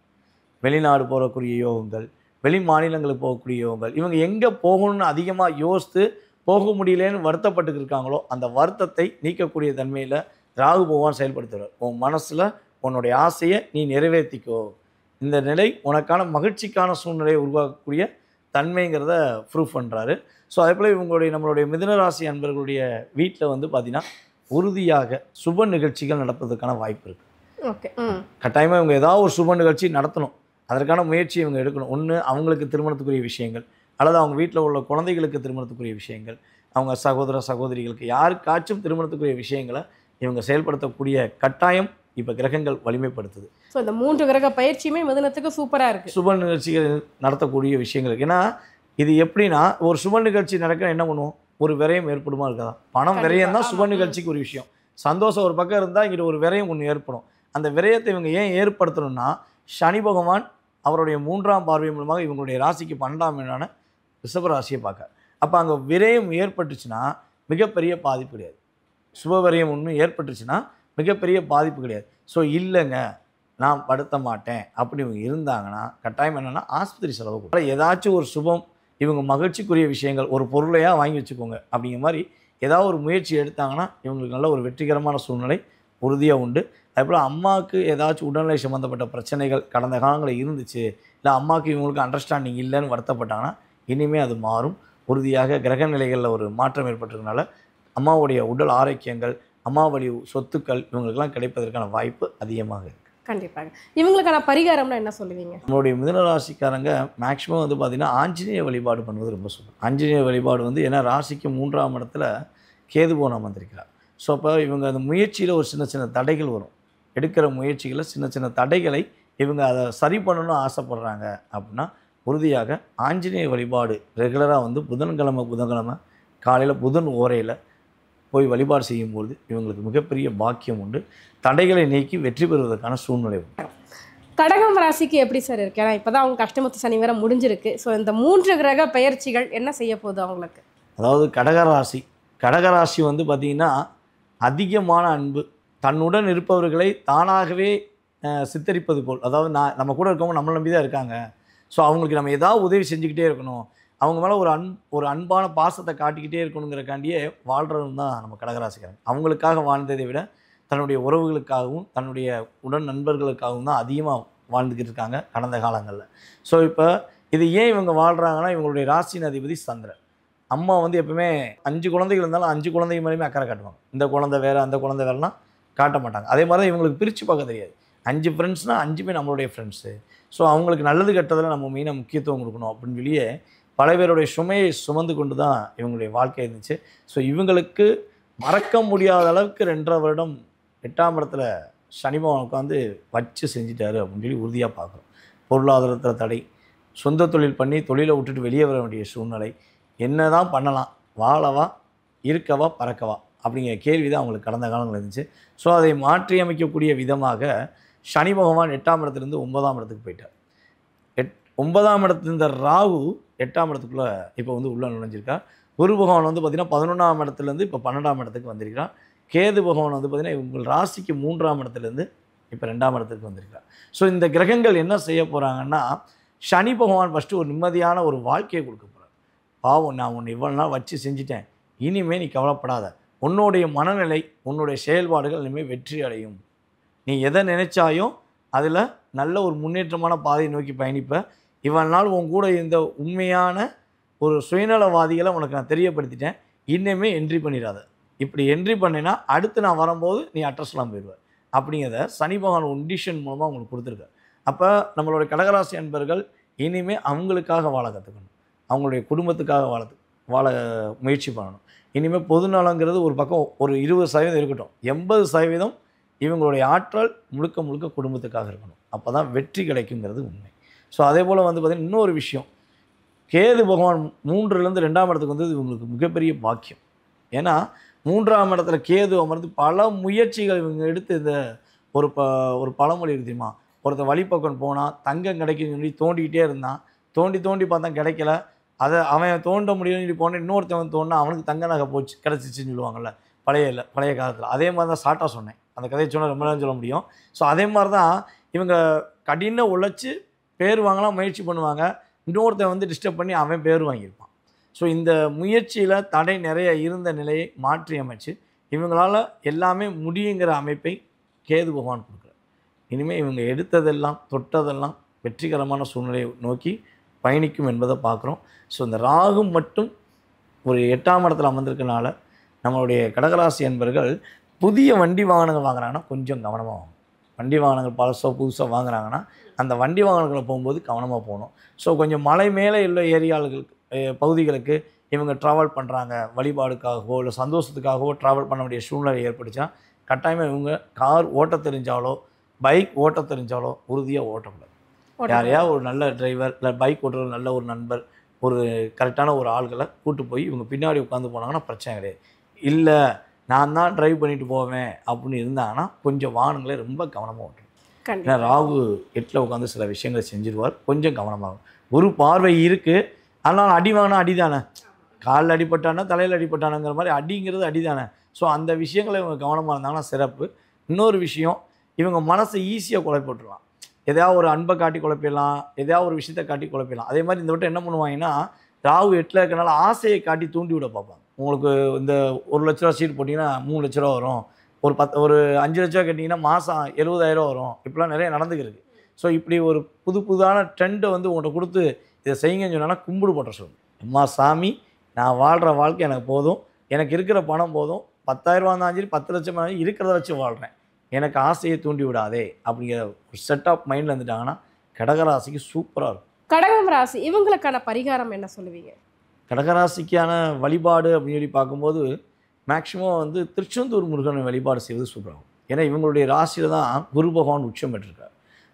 வெளிநாடு போகக்கூடிய யோகங்கள், வெளி மாநிலங்களுக்கு போகக்கூடிய யோகங்கள், இவங்க எங்கே போகணும்னு அதிகமாக யோசித்து போக முடியலன்னு வருத்தப்பட்டு இருக்காங்களோ அந்த வருத்தத்தை நீக்கக்கூடிய தன்மையில் ராகு பகவான் செயல்படுத்துகிறார். உன் மனசில் உன்னுடைய ஆசையை நீ நிறைவேற்றிக்கோ, இந்த நிலை உனக்கான மகிழ்ச்சிக்கான சூழ்நிலையை உருவாக்கக்கூடிய தன்மைங்கிறத ப்ரூஃப் பண்ணுறாரு. ஸோ அதே போல் நம்மளுடைய மிதுனராசி அன்பர்களுடைய வீட்டில் வந்து பார்த்திங்கன்னா உறுதியாக சுப நிகழ்ச்சிகள் நடப்பதற்கான வாய்ப்பு இருக்குது. ஓகே, கட்டாயமாக இவங்க ஏதாவது ஒரு சுப நிகழ்ச்சி நடத்தணும், அதற்கான முயற்சி இவங்க எடுக்கணும். ஒன்று அவங்களுக்கு திருமணத்துக்குரிய விஷயங்கள், அல்லது அவங்க வீட்டில் உள்ள குழந்தைகளுக்கு திருமணத்துக்குரிய விஷயங்கள், அவங்க சகோதர சகோதரிகளுக்கு யாருக்காச்சும் திருமணத்துக்குரிய விஷயங்களை இவங்க செயல்படுத்தக்கூடிய கட்டாயம் இப்போ கிரகங்கள் வலிமைப்படுத்துது. ஸோ இந்த 3 கிரக பயிற்சியுமே மிதுனத்துக்கு சூப்பராக இருக்குது, சுப நிகழ்ச்சிகள் நடத்தக்கூடிய விஷயங்கள். ஏன்னா இது எப்படின்னா ஒரு சுப நிகழ்ச்சி நடக்க என்ன பண்ணுவோம், ஒரு விரயம் ஏற்படுமா இருக்காதா. பணம் விரயம் தான் சுப நிகழ்ச்சிக்கு ஒரு விஷயம். சந்தோஷம் ஒரு பக்கம் இருந்தால் இங்கிட்ட ஒரு விரயம் ஒன்று ஏற்படும். அந்த விரயத்தை இவங்க ஏன் ஏற்படுத்தணும்னா சனி பகவான் அவருடைய 3ஆம் பார்வை மூலமாக இவங்களுடைய ராசிக்கு 12ஆம் இடமான ரிஷபராசியை பார்க்க. அப்போ அங்கே விரயம் ஏற்பட்டுச்சுன்னா மிகப்பெரிய பாதிப்பு கிடையாது. சுப விரயம் ஒன்று ஏற்பட்டுச்சுன்னா மிகப்பெரிய பாதிப்பு கிடையாது. ஸோ இல்லைங்க நான் படுத்த மாட்டேன் அப்படி இவங்க இருந்தாங்கன்னா கட்டாயம் என்னென்னா ஆஸ்பத்திரி செலவு கூட ஏதாச்சும் ஒரு சுபம் இவங்க மகிழ்ச்சிக்குரிய விஷயங்கள், ஒரு பொருளையாக வாங்கி வச்சுக்கோங்க அப்படிங்கிற மாதிரி ஏதாவது ஒரு முயற்சி எடுத்தாங்கன்னா இவங்களுக்கு நல்ல ஒரு வெற்றிகரமான சூழ்நிலை உறுதியாக உண்டு. அதேபோல் அம்மாவுக்கு ஏதாச்சும் உடல்நிலை சம்மந்தப்பட்ட பிரச்சனைகள் கடந்த காலங்களில் இருந்துச்சு, இல்லை அம்மாவுக்கு இவங்களுக்கு அண்டர்ஸ்டாண்டிங் இல்லைன்னு வருத்தப்பட்டாங்கன்னா இனிமேல் அது மாறும். உறுதியாக கிரக நிலைகளில் ஒரு மாற்றம் ஏற்பட்டிருக்கனால அம்மாவுடைய உடல் ஆரோக்கியங்கள், அம்மா வழி சொத்துக்கள் இவங்களுக்கெல்லாம் கிடைப்பதற்கான வாய்ப்பு அதிகமாக இருக்குது. கண்டிப்பாக. இவங்களுக்கான பரிகாரம்னா என்ன சொல்லுவீங்க? நம்மளுடைய மிதுனராசிக்காரங்க மேக்ஸிமம் வந்து பார்த்திங்கன்னா ஆஞ்சநேய வழிபாடு பண்ணுவது ரொம்ப சூப்பர். ஆஞ்சநேய வழிபாடு வந்து ஏன்னா ராசிக்கு 3ஆம் இடத்துல கேது பகவான் வந்திருக்கிறார். ஸோ அப்போ இவங்க அந்த முயற்சியில் ஒரு சின்ன சின்ன தடைகள் வரும். எடுக்கிற முயற்சிகளில் சின்ன சின்ன தடைகளை இவங்க அதை சரி பண்ணணும்னு ஆசைப்படுறாங்க அப்படின்னா உறுதியாக ஆஞ்சநேய வழிபாடு ரெகுலராக வந்து புதன்கிழமை காலையில் புதன் ஓரையில் போய் வழிபாடு செய்யும்போது இவங்களுக்கு மிகப்பெரிய பாக்கியம் உண்டு. தடைகளை நீக்கி வெற்றி பெறுவதற்கான சூழ்நிலை உண்டு. கடகம் ராசிக்கு எப்படி சார் இருக்கு? ஏன்னா இப்போ தான் அவங்க கஷ்டமத்து சனி வேற முடிஞ்சிருக்கு. ஸோ இந்த 3 கிரக பெயர்ச்சிகள் என்ன செய்ய போகுது அவங்களுக்கு? அதாவது கடகராசி வந்து பார்த்திங்கன்னா அதிகமான அன்பு, தன்னுடன் இருப்பவர்களை தானாகவே சித்தரிப்பது போல். அதாவது நம்ம கூட இருக்கவங்க நம்மளை நம்பி தான் இருக்காங்க, ஸோ அவங்களுக்கு நம்ம ஏதாவது உதவி செஞ்சுக்கிட்டே இருக்கணும், அவங்க மேலே ஒரு அன்பான பாசத்தை காட்டிக்கிட்டே இருக்கணுங்கிறக்காண்டியே வாழ்கிறவங்க தான் நம்ம கடகராசிக்காரங்க. அவங்களுக்காக வாழ்ந்ததை விட தன்னுடைய உறவுகளுக்காகவும் தன்னுடைய உடன் நண்பர்களுக்காகவும் தான் அதிகமாக வாழ்ந்துக்கிட்டு இருக்காங்க கடந்த காலங்களில். ஸோ இப்போ இது ஏன் இவங்க வாழ்கிறாங்கன்னா இவங்களுடைய ராசியின் அதிபதி சந்திரன். அம்மா வந்து எப்பவுமே 5 குழந்தைகள் இருந்தாலும் 5 குழந்தைங்க மேலேயுமே அக்கறை காட்டுவாங்க. இந்த குழந்தை வேறு அந்த குழந்தை வேறுலாம் காட்ட மாட்டாங்க. அதே மாதிரி தான் இவங்களுக்கு பிரித்து பார்க்க தெரியாது. 5 ஃப்ரெண்ட்ஸ்னால் 5 நம்மளுடைய ஃப்ரெண்ட்ஸு. ஸோ அவங்களுக்கு நல்லது கெட்டதில் நம்ம மெயினாக முக்கியத்துவம் கொடுக்கணும் அப்படின்னு சொல்லியே பல பேருடைய சுமையை சுமந்து கொண்டு தான் இவங்களுடைய வாழ்க்கை இருந்துச்சு. ஸோ இவங்களுக்கு மறக்க முடியாத அளவுக்கு 2.5 வருடம் 8ஆம் இடத்துல சனி பகவான் உட்காந்து வச்சு செஞ்சிட்டாரு அப்படின்னு சொல்லி உறுதியாக பார்க்குறோம். பொருளாதாரத்தில் தடை, சொந்த தொழில் பண்ணி தொழிலை விட்டுட்டு வெளியே வர வேண்டிய சூழ்நிலை, என்ன தான் பண்ணலாம், வாழவா இருக்கவா பறக்கவா அப்படிங்கிற கேள்வி தான் அவங்களுக்கு கடந்த காலங்கள் இருந்துச்சு. ஸோ அதை மாற்றி அமைக்கக்கூடிய விதமாக சனி பகவான் 8ஆம் இடத்துலேருந்து 9ஆம் இடத்துக்கு போயிட்டார். 9ஆம் இடத்துல இருந்த ராகு 8ஆம் இடத்துக்குள்ளே இப்போ வந்து உள்ளே நுழைஞ்சிருக்கார். குரு பகவான் வந்து பார்த்திங்கன்னா 11ஆம் இடத்துலேருந்து இப்போ 12ஆம் இடத்துக்கு வந்திருக்கிறார். கேது பகவான் வந்து பார்த்திங்கன்னா உங்கள் ராசிக்கு 3ஆம் இடத்துலேருந்து இப்போ 2ஆம் இடத்துக்கு வந்திருக்கிறார். ஸோ இந்த கிரகங்கள் என்ன செய்ய போகிறாங்கன்னா, சனி பகவான் ஃபஸ்ட்டு ஒரு நிம்மதியான ஒரு வாழ்க்கையை கொடுக்க போகிறார். பாவம், நான் உன்னை இவ்வளோ நாள் வச்சு செஞ்சுட்டேன், இனிமேல் நீ கவலைப்படாத, உன்னுடைய மனநிலை உன்னுடைய செயல்பாடுகள் இனிமேல் வெற்றி அடையும், நீ எதை நினைச்சாயோ அதில் நல்ல ஒரு முன்னேற்றமான பாதையை நோக்கி பயணிப்ப, இவ்வளோ நாள் உன் கூட இருந்த உண்மையான ஒரு சுயநலவாதிகளை உனக்கு நான் தெரியப்படுத்திட்டேன், இன்னுமே என்ட்ரி பண்ணிடாத, இப்படி என்ட்ரி பண்ணினா அடுத்து நான் வரும்போது நீ அட்ரஸ்லாம் போயிடுவேன் அப்படிங்கிறத சனி பகவான் ஒண்டிஷன் மூலமாக உங்களுக்கு கொடுத்துருக்காரு. அப்போ நம்மளுடைய கடகராசி அன்பர்கள் இனிமேல் அவங்களுக்காக வாழ கற்றுக்கணும், அவங்களுடைய குடும்பத்துக்காக வாழ முயற்சி பண்ணணும். இனிமேல் பொதுநலங்கிறது ஒரு பக்கம் ஒரு 20% இருக்கட்டும், 80% இவங்களுடைய ஆற்றல் முழுக்க முழுக்க குடும்பத்துக்காக இருக்கணும். அப்போ தான் வெற்றி கிடைக்குங்கிறது உண்மை. ஸோ அதே போல் வந்து பார்த்திங்கன்னா இன்னொரு விஷயம், கேது பகவான் 3லேருந்து 2ஆம் இடத்துக்கு வந்தது இவங்களுக்கு மிகப்பெரிய பாக்கியம். ஏன்னா 3ஆம் இடத்துல கேது அமர்ந்து பல முயற்சிகள் இவங்க எடுத்து இந்த ஒரு பழமொழி இருக்கு தெரியுமா, ஒருத்தர் வழிப்பக்கம் போனால் தங்கம் கிடைக்குன்னு சொல்லி தோண்டிக்கிட்டே இருந்தான், தோண்டி பார்த்தா கிடைக்கல, அதை அவன் தோண்ட முடியும்னு சொல்லி போனேன், இன்னொருத்தவன் தோண்டினா அவனுக்கு தங்க நகை போச்சு கிடச்சிச்சின்னு சொல்லுவாங்கள்ல பழைய காலத்தில். அதே மாதிரி தான் ஷார்ட்டாக சொன்னேன், அந்த கதையை சொன்னால் ரொம்ப நேரம் சொல்ல முடியும். ஸோ அதே மாதிரி தான் இவங்க கடின உழைச்சி பேர் வாங்கலாம் முயற்சி பண்ணுவாங்க, இன்னொருத்தன் வந்து டிஸ்டர்ப் பண்ணி அவன் பேர் வாங்கியிருப்பான். ஸோ இந்த முயற்சியில் தடை நிறைய இருந்த நிலையை மாற்றி அமைச்சு இவங்களால் எல்லாமே முடியுங்கிற அமைப்பை கேது பகவான் கொடுக்குறார். இனிமேல் இவங்க எடுத்ததெல்லாம் தொட்டதெல்லாம் வெற்றிகரமான சூழ்நிலையை நோக்கி பயணிக்கும் என்பதை பார்க்குறோம். ஸோ இந்த ராகு மட்டும் ஒரு 8ஆம் இடத்துல அமர்ந்திருக்கனால நம்மளுடைய கடகராசி என்பர்கள் புதிய வண்டி வாகனங்கள் வாங்குறாங்கன்னா கொஞ்சம் கவனமாக வாங்கணும். வண்டி வாகனங்கள் பழசோ புதுசாக வாங்குறாங்கன்னா அந்த வண்டி வாகனங்களை போகும்போது கவனமாக போகணும். ஸோ கொஞ்சம் மலை மேலே உள்ள ஏரியாளுக்கு பகுதிகளுக்கு இவங்க ட்ராவல் பண்ணுறாங்க, வழிபாடுக்காகவோ இல்லை சந்தோஷத்துக்காகவோ ட்ராவல் பண்ண வேண்டிய சூழ்நிலை ஏற்பட்டுச்சா கட்டாயமாக இவங்க கார் ஓட்ட தெரிஞ்சாலோ பைக் ஓட்ட தெரிஞ்சாலோ உறுதியாக ஓட்டக்கூடாது. யாரையா ஒரு நல்ல டிரைவர் இல்லை பைக் ஓட்டுற நல்ல ஒரு நண்பர், ஒரு கரெக்டான ஒரு ஆள்களை கூட்டு போய் இவங்க பின்னாடி உட்காந்து போனாங்கன்னா பிரச்சனை கிடையாது. இல்லை நான் தான் ட்ரைவ் பண்ணிட்டு போவேன் அப்படின்னு இருந்தாங்கன்னா கொஞ்சம் வாகனங்களே ரொம்ப கவனமாக ஓட்டணும். ஏன்னா ராகு 8ல் உட்காந்து சில விஷயங்களை செஞ்சிருவார், கொஞ்சம் கவனமாகும். ஒரு பார்வை இருக்குது, அதனால் அடி வாங்கினா அடி தானே, காலில் அடிப்பட்டானா தலையில் அடிப்பட்டானுங்கிற மாதிரி அடிங்கிறது அடி தானே. ஸோ அந்த விஷயங்களை இவங்க கவனமாக இருந்தாங்கன்னா சிறப்பு. இன்னொரு விஷயம், இவங்க மனசை ஈஸியாக குழப்பிட்டுருலாம், எதையாவது ஒரு அன்பை காட்டி குழப்பிடலாம், எதையாவது ஒரு விஷயத்தை காட்டி குழப்பிடலாம். அதே மாதிரி இந்த வட்டம் என்ன பண்ணுவாங்கன்னா, ராகு 8ல் இருக்கனால ஆசையை காட்டி தூண்டி விட பார்ப்பாங்க. உங்களுக்கு இந்த 1 லட்ச ரூபா சீட் போட்டிங்கன்னா 3 லட்ச ரூபா வரும், ஒரு 5 லட்ச ரூபா கட்டிங்கன்னா மாதம் 70,000 வரும், இப்படிலாம் நிறைய நடந்துக்கிருக்கு. ஸோ இப்படி ஒரு புதுதான ட்ரெண்டை வந்து உங்கள்கிட்ட கொடுத்து இதை செய்யுங்கன்னு சொன்னால் கும்பிடு போட்ட சொல்லணும். அம்மா சாமி, நான் வாழ்கிற வாழ்க்கை எனக்கு போதும், எனக்கு இருக்கிற பணம் போதும், 10,000 இருந்தாலும் சரி 10 லட்சம் இருந்தாலும் இருக்கிறத வச்சு வாழ்கிறேன், எனக்கு ஆசையை தூண்டி விடாதே அப்படிங்கிற ஒரு செட் ஆஃப் மைண்டில் இருந்துட்டாங்கன்னா கடகராசிக்கு சூப்பராக இருக்கும். கடகம் ராசி இவங்களுக்கான பரிகாரம் என்ன சொல்லுவீங்க? கடகராசிக்கான வழிபாடு அப்படின்னு சொல்லி பார்க்கும்போது மேக்ஸிமம் வந்து திருச்செந்தூர் முருகனை வழிபாடு செய்வது சூப்பராகும். ஏன்னா இவங்களுடைய ராசியில் தான் குரு பகவான் உச்சம் பெற்றிருக்கார்.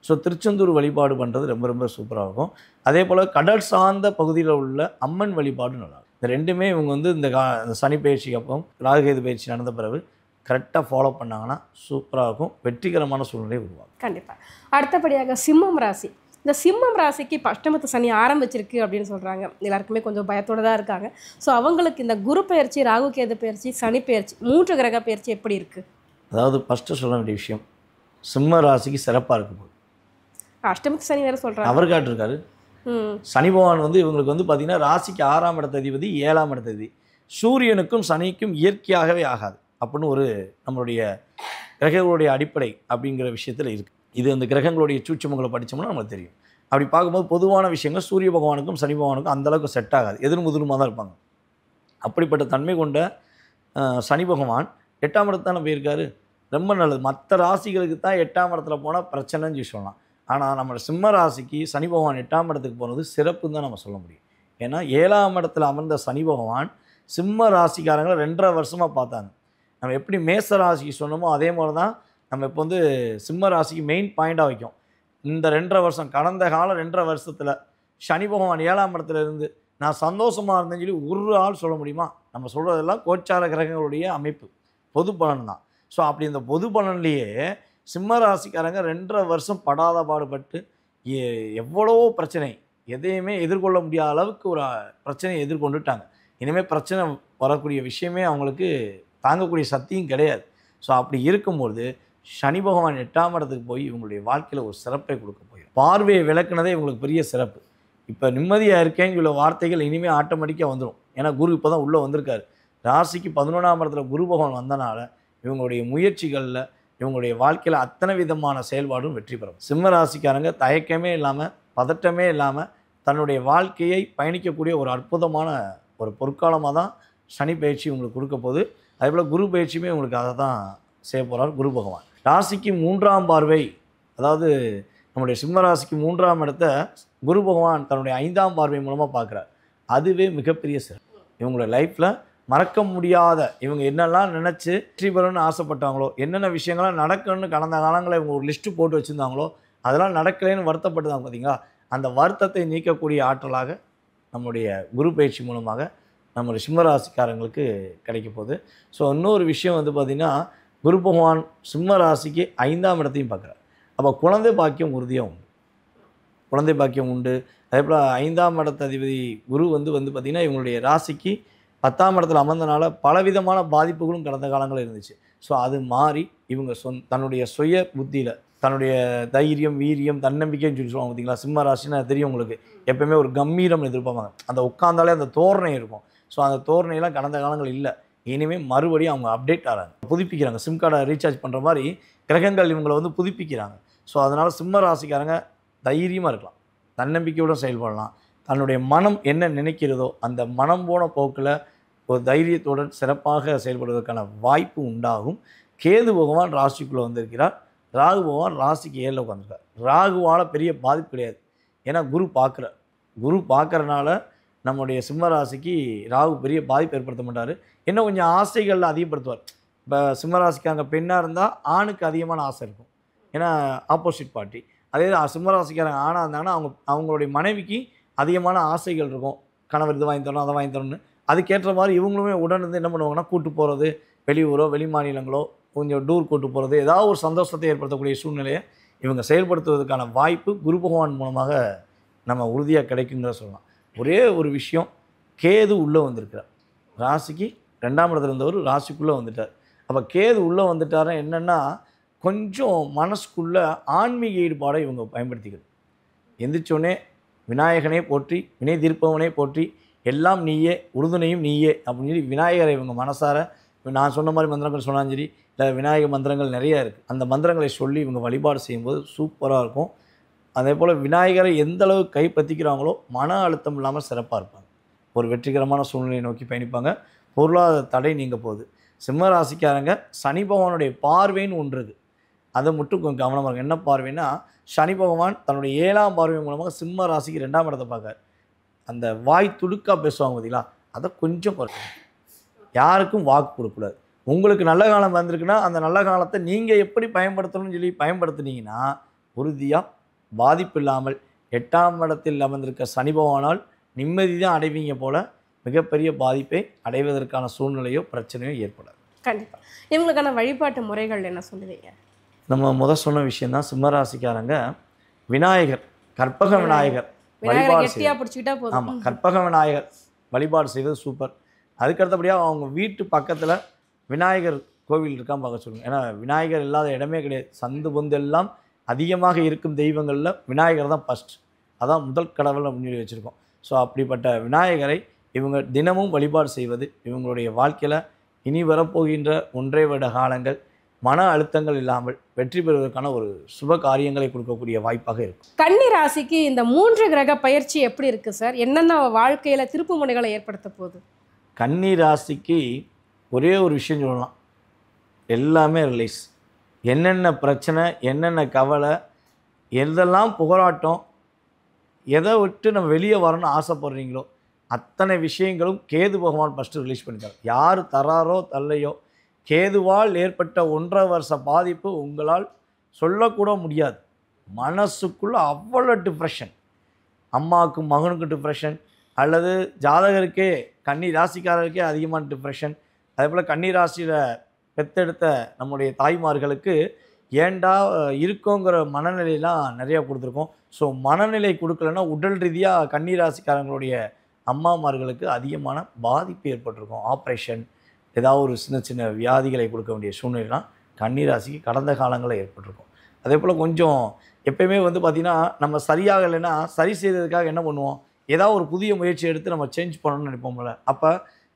ஸோ திருச்செந்தூர் வழிபாடு பண்ணுறது ரொம்ப ரொம்ப சூப்பராகும். அதே போல் கடல் சார்ந்த பகுதியில் உள்ள அம்மன் வழிபாடு நல்லாயிருக்கும். இந்த ரெண்டுமே இவங்க வந்து இந்த சனி பயிற்சிக்கு அப்புறம் ராகுகேது பயிற்சி நடந்த பிறகு கரெக்டாக ஃபாலோ பண்ணாங்கன்னா சூப்பராக இருக்கும், வெற்றிகரமான சூழ்நிலை உருவாகும். கண்டிப்பாக. அடுத்தபடியாக சிம்மம் ராசி. இந்த சிம்மம் ராசிக்கு இப்போ அஷ்டமத்து சனி ஆரம்பிச்சிருக்கு அப்படின்னு சொல்கிறாங்க, எல்லாருக்குமே கொஞ்சம் பயத்தோடு தான் இருக்காங்க. ஸோ அவங்களுக்கு இந்த குரு பயிற்சி, ராகு கேது பயிற்சி, சனி பயிற்சி 3 கிரக பயிற்சி எப்படி இருக்குது? அதாவது ஃபஸ்ட்டு சொல்ல வேண்டிய விஷயம், சிம்ம ராசிக்கு சிறப்பாக இருக்கும். அஷ்டமத்து சனி வேறு சொல்கிறாங்க, அவர் காட்டிருக்காரு. சனி பகவான் வந்து இவங்களுக்கு வந்து பார்த்திங்கன்னா ராசிக்கு 6ஆம் இடத்த அதிபதி, 7ஆம் இடத்த அதிபதி. சூரியனுக்கும் சனிக்கும் இயற்கையாகவே ஆகாது அப்படின்னு ஒரு நம்மளுடைய கிரகங்களுடைய அடிப்படை அப்படிங்கிற விஷயத்தில் இருக்குது. இது அந்த கிரகங்களுடைய சூட்சமங்களை படித்தோம்னா நமக்கு தெரியும். அப்படி பார்க்கும்போது பொதுவான விஷயங்கள் சூரிய பகவானுக்கும் சனி பகவானுக்கும் அந்தளவுக்கு செட் ஆகாது, எதிர்முதிருமாக தான் இருப்பாங்க. அப்படிப்பட்ட தன்மை கொண்ட சனி பகவான் 8ஆம் இடத்து தானே போயிருக்காரு, ரொம்ப நல்லது. மற்ற ராசிகளுக்கு தான் 8ஆம் இடத்துல போனால் பிரச்சனைன்னு சொல்லலாம். ஆனால் நம்ம சிம்ம ராசிக்கு சனி பகவான் 8ஆம் இடத்துக்கு போனது சிறப்புன்னு தான் நம்ம சொல்ல முடியும். ஏன்னா 7ஆம் இடத்துல அமர்ந்த சனி பகவான் சிம்ம ராசிக்காரங்களை 2.5 வருஷமாக பார்த்தாங்க. நம்ம எப்படி மேச ராசிக்கு சொன்னோமோ அதே மாதிரி தான் நம்ம இப்போ வந்து சிம்ம ராசிக்கு மெயின் பாயிண்டாக வைக்கும். இந்த 2.5 வருஷம், கடந்த கால 2.5 வருஷத்தில் சனி பகவான் 7ஆம் இடத்துல இருந்து நான் சந்தோஷமாக இருந்தேன்னு சொல்லி ஒரு ஆள் சொல்ல முடியுமா? நம்ம சொல்கிறதெல்லாம் கோச்சார கிரகங்களுடைய அமைப்பு, பொது பலன் தான். ஸோ அப்படி இந்த பொது பலன்லேயே சிம்ம ராசிக்காரங்க 2.5 வருஷம் படாத பாடுபட்டு எவ்வளவோ பிரச்சனை, எதையுமே எதிர்கொள்ள முடியாத அளவுக்கு ஒரு பிரச்சனையை எதிர்கொண்டுட்டாங்க. இனிமேல் பிரச்சனை வரக்கூடிய விஷயமே அவங்களுக்கு தாங்கக்கூடிய சக்தியும் கிடையாது. ஸோ அப்படி இருக்கும்போது சனி பகவான் 8ஆம் இடத்துக்கு போய் இவங்களுடைய வாழ்க்கையில் ஒரு சிறப்பை கொடுக்க போயிடும். பார்வையை விளக்குனதே இவங்களுக்கு பெரிய சிறப்பு. இப்போ நிம்மதியாக இருக்கேன்னு சொல்ல வார்த்தைகள் இனிமேல் ஆட்டோமேட்டிக்காக வந்துடும். ஏன்னா குரு இப்போ தான் உள்ளே வந்திருக்காரு. ராசிக்கு 11ஆம் இடத்துல குரு பகவான் வந்தனால இவங்களுடைய முயற்சிகளில் இவங்களுடைய வாழ்க்கையில் அத்தனை விதமான செயல்பாடும் வெற்றி பெறும். சிம்ம ராசிக்காரங்க தயக்கமே இல்லாமல், பதட்டமே இல்லாமல் தன்னுடைய வாழ்க்கையை பயணிக்கக்கூடிய ஒரு அற்புதமான ஒரு பொற்காலமாக தான் சனி பயிற்சி உங்களுக்கு கொடுக்க போகுது. அதேபோல் குரு பயிற்சியுமே உங்களுக்கு அதை தான் செய்ய போகிறார் குரு பகவான். ராசிக்கு 3ஆம் பார்வை, அதாவது நம்முடைய சிம்ம ராசிக்கு 3ஆம் இடத்த குரு பகவான் தன்னுடைய 5ஆம் பார்வை மூலமாக பார்க்குறார். அதுவே மிகப்பெரிய சிறப்பு. இவங்களோட லைஃப்பில் மறக்க முடியாத, இவங்க என்னெல்லாம் நினச்சி வெற்றி பெறணும்னு ஆசைப்பட்டாங்களோ, என்னென்ன விஷயங்கள்லாம் நடக்கணும்னு கடந்த காலங்களில் இவங்க ஒரு லிஸ்ட்டு போட்டு வச்சுருந்தாங்களோ அதெல்லாம் நடக்கலைன்னு வருத்தப்பட்டு தான் பார்த்தீங்களா, அந்த வருத்தத்தை நீக்கக்கூடிய ஆற்றலாக நம்முடைய குரு பயிற்சி மூலமாக நம்முடைய சிம்மராசிக்காரங்களுக்கு கிடைக்க போகுது. ஸோ இன்னொரு விஷயம் வந்து பார்த்திங்கன்னா, குரு பகவான் சிம்ம ராசிக்கு 5ஆம் இடத்தையும் பார்க்குறார். அப்போ குழந்தை பாக்கியம் உறுதியாக உண்டு, குழந்தை பாக்கியம் உண்டு. அதே போல் 5ஆம் இடத்த அதிபதி குரு வந்து பார்த்திங்கன்னா இவங்களுடைய ராசிக்கு 10ஆம் இடத்துல அமர்ந்தனால பலவிதமான பாதிப்புகளும் கடந்த காலங்களில் இருந்துச்சு. ஸோ அது மாறி இவங்க தன்னுடைய சுய புத்தியில் தன்னுடைய தைரியம், வீரியம், தன்னம்பிக்கைன்னு சொல்லி சொல்லுவாங்க பார்த்தீங்களா. சிம்ம ராசினா தெரியும் உங்களுக்கு, எப்போயுமே ஒரு கம்பீரம் எதிர்பார்ப்பாங்க. அந்த உட்காந்தாலே அந்த தோரணை இருக்கும். ஸோ அந்த தோரணையெல்லாம் கடந்த காலங்கள் இல்லை. இனிமேல் மறுபடியும் அவங்க அப்டேட் ஆகிறாங்க, புதுப்பிக்கிறாங்க. சிம் கார்டை ரீசார்ஜ் பண்ணுற மாதிரி கிரகங்கள் இவங்களை வந்து புதுப்பிக்கிறாங்க. ஸோ அதனால் சிம்ம ராசிக்காரங்க தைரியமாக இருக்கலாம், தன்னம்பிக்கையுடன் செயல்படலாம். தன்னுடைய மனம் என்ன நினைக்கிறதோ அந்த மனம் போன போக்கில் ஒரு தைரியத்துடன் சிறப்பாக செயல்படுவதற்கான வாய்ப்பு உண்டாகும். கேது பகவான் ராசிக்குள்ளே வந்திருக்கிறார். ராகு பகவான் ராசிக்கு 7ல் உட்காந்துருக்கார். ராகுவால் பெரிய பாதிப்பு கிடையாது, ஏன்னா குரு பார்க்குறார். குரு பார்க்குறனால நம்முடைய சிம்ம ராசிக்கு ராகு பெரிய பாதிப்பு ஏற்படுத்த மாட்டார். இன்னும் கொஞ்சம் ஆசைகளில் அதிகப்படுத்துவார். இப்போ சிம்ம ராசிக்காரங்க பெண்ணாக இருந்தால் ஆணுக்கு அதிகமான ஆசை இருக்கும், ஏன்னா ஆப்போசிட் பார்ட்டி. அதே சிம்ம ராசிக்காரங்க ஆணாக இருந்தாங்கன்னா அவங்களுடைய மனைவிக்கு அதிகமான ஆசைகள் இருக்கும். கணவர் இது வாங்கி தரணும், அதை வாங்கி தரணும்னு. அதுக்கேற்ற மாதிரி இவங்களுமே உடனே என்ன பண்ணுவாங்கன்னா, கூட்டு போகிறது, வெளியூரோ வெளி மாநிலங்களோ கொஞ்சம் டூர் கூட்டு போகிறது, ஏதாவது ஒரு சந்தோஷத்தை ஏற்படுத்தக்கூடிய சூழ்நிலையை இவங்க செயல்படுத்துவதற்கான வாய்ப்பு குரு பகவான் மூலமாக நம்ம உறுதியாக கிடைக்குங்கிற சொல்லலாம். ஒரே ஒரு விஷயம், கேது உள்ளே வந்திருக்கிறார். ராசிக்கு 2ஆம் இடத்துல இருந்தவர் ராசிக்குள்ளே வந்துட்டார். அப்போ கேது உள்ளே வந்துட்டார் என்னென்னா, கொஞ்சம் மனசுக்குள்ளே ஆன்மீக ஈடுபாடை இவங்க பயன்படுத்திக்கிறது. எந்திரிச்சோடனே விநாயகனே போற்றி, வினை தீர்ப்பவனே போற்றி, எல்லாம் நீயே, உறுதுணையும் நீயே அப்படின்னு சொல்லி விநாயகரை இவங்க மனசார, நான் சொன்ன மாதிரி மந்திரங்கள் சொன்னாலும் சரி, இல்லை விநாயகர் மந்திரங்கள் நிறையா இருக்குது, அந்த மந்திரங்களை சொல்லி இவங்க வழிபாடு செய்யும்போது சூப்பராக இருக்கும். அதே போல் விநாயகரை எந்த அளவுக்கு கைப்பற்றிக்கிறாங்களோ மன அழுத்தம் இல்லாமல் சிறப்பாக இருப்பாங்க. ஒரு வெற்றிகரமான சூழ்நிலையை நோக்கி பயணிப்பாங்க. பொருளாதார தடை நீங்க போகுது. சிம்ம ராசிக்காரங்க சனி பகவானுடைய பார்வைன்னு ஒன்று இருக்குது, அதை மட்டும் கொஞ்சம் கவனமாக இருக்கும். என்ன பார்வைன்னா, சனி பகவான் தன்னுடைய 7ஆம் பார்வை மூலமாக சிம்ம ராசிக்கு 2ஆம் இடத்தை பார்க்கார். அந்த வாய் துடுக்காக பேசுவாங்க பார்த்தீங்களா, அதை கொஞ்சம் குறைக்கணும். யாருக்கும் வாக்கு கொடுக்கக்கூடாது. உங்களுக்கு நல்ல காலம் வந்திருக்குன்னா அந்த நல்ல காலத்தை நீங்கள் எப்படி பயன்படுத்தணும்னு சொல்லி பயன்படுத்துனீங்கன்னா உறுதியாக பாதிப்பு இல்லாமல் 8ஆம் இடத்தில் அமர்ந்திருக்க சனி பகவானால் நிம்மதி தான் அடைவீங்க போல் மிகப்பெரிய பாதிப்பை அடைவதற்கான சூழ்நிலையோ பிரச்சனையோ ஏற்படாது. கண்டிப்பாக. இவங்களுக்கான வழிபாட்டு முறைகள் என்ன சொல்லுவீங்க? நம்ம சொன்ன விஷயந்தான், சிம்மராசிக்காரங்க விநாயகர், கற்பக விநாயகர் வழிபாடு செய்வது. ஆமாம், கற்பக விநாயகர் வழிபாடு செய்வது சூப்பர். அதுக்கடுத்தபடியாக அவங்க வீட்டு பக்கத்தில் விநாயகர் கோவில் இருக்கான்னு பார்க்க சொல்லுங்கள். ஏன்னா விநாயகர் இல்லாத இடமே கிடையாது. சந்து பொந்து எல்லாம் அதிகமாக இருக்கும் தெய்வங்களில் விநாயகர் தான் ஃபஸ்ட், அதான் முதல் கடவுள் அப்படின்னு சொல்லி வச்சுருக்கோம். ஸோ அப்படிப்பட்ட விநாயகரை இவங்க தினமும் வழிபாடு செய்வது இவங்களுடைய வாழ்க்கையில் இனி வரப்போகின்ற 1.5 வருட காலங்கள் மன அழுத்தங்கள் இல்லாமல் வெற்றி பெறுவதற்கான ஒரு சுப காரியங்களை கொடுக்கக்கூடிய வாய்ப்பாக இருக்கும். கன்னி ராசிக்கு இந்த 3 கிரக பயிற்சி எப்படி இருக்குது சார்? என்னென்ன வாழ்க்கையில் திருப்பு முனைகளை ஏற்படுத்த போகுது? கன்னி ராசிக்கு ஒரே ஒரு விஷயம் சொல்லலாம், எல்லாமே ரிலீஸ். என்னென்ன பிரச்சனை, என்னென்ன கவலை, எதெல்லாம் புகழாட்டம், எதை விட்டு நம்ம வெளியே வரணும்னு ஆசைப்படுறீங்களோ அத்தனை விஷயங்களும் கேது பகவான் ஃபஸ்ட்டு ரிலீஸ் பண்ணிட்டார். யார் தராரோ தல்லையோ, கேதுவால் ஏற்பட்ட 1.5 வருஷ பாதிப்பு உங்களால் சொல்லக்கூட முடியாது. மனசுக்குள்ளே அவ்வளோ டிப்ரெஷன், அம்மாவுக்கும் மகனுக்கும் டிப்ரெஷன், அல்லது ஜாதகருக்கே கன்னி ராசிக்காரருக்கே அதிகமான டிப்ரெஷன். அதே போல் கன்னி ராசியில் பெத்தெடுத்த நம்முடைய தாய்மார்களுக்கு ஏண்டா இருக்கோங்கிற மனநிலையெல்லாம் நிறையா கொடுத்துருக்கோம். ஸோ மனநிலை கொடுக்கலன்னா உடல் ரீதியாக கன்னி ராசிக்காரங்களுடைய அம்மாமார்களுக்கு அதிகமான பாதிப்பு ஏற்பட்டிருக்கும். ஆப்ரேஷன், ஏதாவது ஒரு சின்ன சின்ன வியாதிகளை கொடுக்க வேண்டிய சூழ்நிலைலாம் கன்னி ராசிக்கு கடந்த காலங்களில் ஏற்பட்டிருக்கும். அதே போல் கொஞ்சம் எப்பயுமே வந்து பார்த்திங்கன்னா நம்ம சரியாகலைன்னா சரி செய்கிறதுக்காக என்ன பண்ணுவோம், ஏதாவது ஒரு புதிய முயற்சி எடுத்து நம்ம சேஞ்ச் பண்ணணும்னு நினைப்போம்ல. அப்போ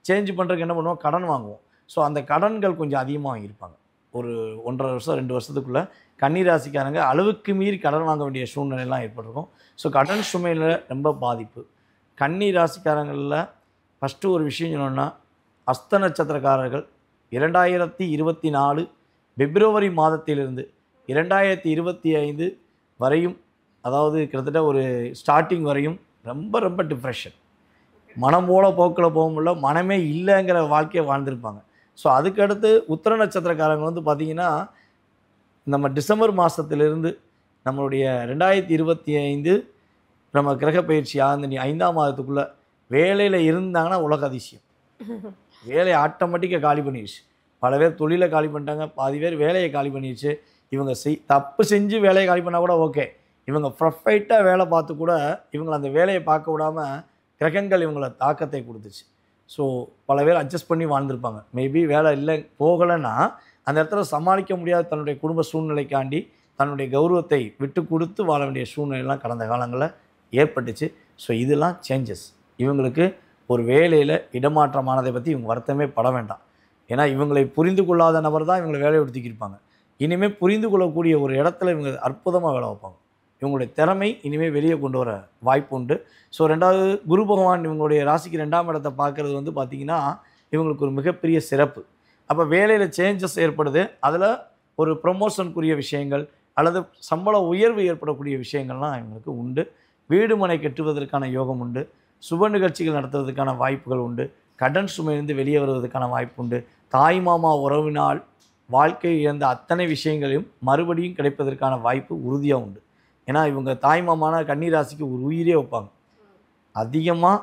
சேஞ்ச் பண்ணுறதுக்கு என்ன பண்ணுவோம், கடன் வாங்குவோம். ஸோ அந்த கடன்கள் கொஞ்சம் அதிகமாக வாங்கியிருப்பாங்க. ஒரு 1.5 வருஷம் 2 வருஷத்துக்குள்ளே கன்னி ராசிக்காரங்க அளவுக்கு மீறி கடன் வாங்க வேண்டிய சூழ்நிலைலாம் ஏற்பட்டிருக்கும். ஸோ கடன் சுமையில் ரொம்ப பாதிப்பு. கன்னி ராசிக்காரங்களில் ஃபஸ்ட்டு ஒரு விஷயம் சொன்னோன்னா, அஸ்த நட்சத்திரக்காரர்கள் 2024 பிப்ரவரி மாதத்திலிருந்து 2025 வரையும், அதாவது கிட்டத்தட்ட ஒரு ஸ்டார்டிங் வரையும் ரொம்ப ரொம்ப டிப்ரெஷன், மனம் போல போக்கில் போக முடியல, மனமே இல்லைங்கிற வாழ்க்கையை வாழ்ந்திருப்பாங்க. ஸோ அதுக்கடுத்து உத்திர நட்சத்திரக்காரங்க வந்து பார்த்திங்கன்னா, நம்ம டிசம்பர் மாதத்திலிருந்து நம்மளுடைய 2025 நம்ம கிரக பயிற்சி ஆனது 5ஆம் மாதத்துக்குள்ளே வேலையில் இருந்தாங்கன்னா உலக அதிசயம். வேலையை ஆட்டோமேட்டிக்காக காலி பண்ணிடுச்சு. பல பேர் தொழிலை காலி பண்ணிட்டாங்க, பாதி பேர் வேலையை காலி பண்ணிடுச்சு. இவங்க தப்பு செஞ்சு வேலையை காலி பண்ணால் கூட ஓகே, இவங்க ப்ரொஃபைட்டாக வேலை பார்த்து கூட இவங்களை அந்த வேலையை பார்க்க விடாமல் கிரகங்கள் இவங்களை தாக்கத்தை கொடுத்துச்சு. ஸோ பல பேர் அட்ஜஸ்ட் பண்ணி வாழ்ந்திருப்பாங்க. மேபி வேலை இல்லை போகலைன்னா அந்த இடத்துல சமாளிக்க முடியாத தன்னுடைய குடும்ப சூழ்நிலைக்காண்டி தன்னுடைய கௌரவத்தை விட்டு கொடுத்து வாழ வேண்டிய சூழ்நிலைலாம் கடந்த காலங்களில் ஏற்பட்டுச்சு. ஸோ இதெல்லாம் சேஞ்சஸ். இவங்களுக்கு ஒரு வேலையில் இடமாற்றமானதை பற்றி இவங்க வருத்தமே பட வேண்டாம். ஏன்னா இவங்களை புரிந்து கொள்ளாத நபர் தான் இவங்களை வேலையை ஒதுக்கியிருப்பாங்க. இனிமேல் புரிந்து கொள்ளக்கூடிய ஒரு இடத்துல இவங்க அற்புதமாக வேலை வைப்பாங்க. இவங்களுடைய திறமை இனிமேல் வெளியே கொண்டு வர வாய்ப்பு உண்டு. ஸோ 2வது குரு பகவான் இவங்களுடைய ராசிக்கு 2ஆம் இடத்தை பார்க்குறது வந்து பார்த்திங்கன்னா இவங்களுக்கு ஒரு மிகப்பெரிய சிறப்பு. அப்போ வேலையில் சேஞ்சஸ் ஏற்படுது, அதில் ஒரு ப்ரொமோஷனுக்குரிய விஷயங்கள் அல்லது சம்பள உயர்வு ஏற்படக்கூடிய விஷயங்கள்லாம் இவங்களுக்கு உண்டு. வீடு மனை கட்டுவதற்கான யோகம் உண்டு. சுப நிகழ்ச்சிகள் நடத்துவதற்கான வாய்ப்புகள் உண்டு. கடன் சுமையிலிருந்து வெளியே வருவதற்கான வாய்ப்பு உண்டு. தாய் மாமா உறவினால் வாழ்க்கை இழந்த அத்தனை விஷயங்களையும் மறுபடியும் கிடைப்பதற்கான வாய்ப்பு உறுதியாக உண்டு. ஏன்னா இவங்க தாய் மாமான கன்னி ராசிக்கு ஒரு உயிரே வைப்பாங்க. அதிகமாக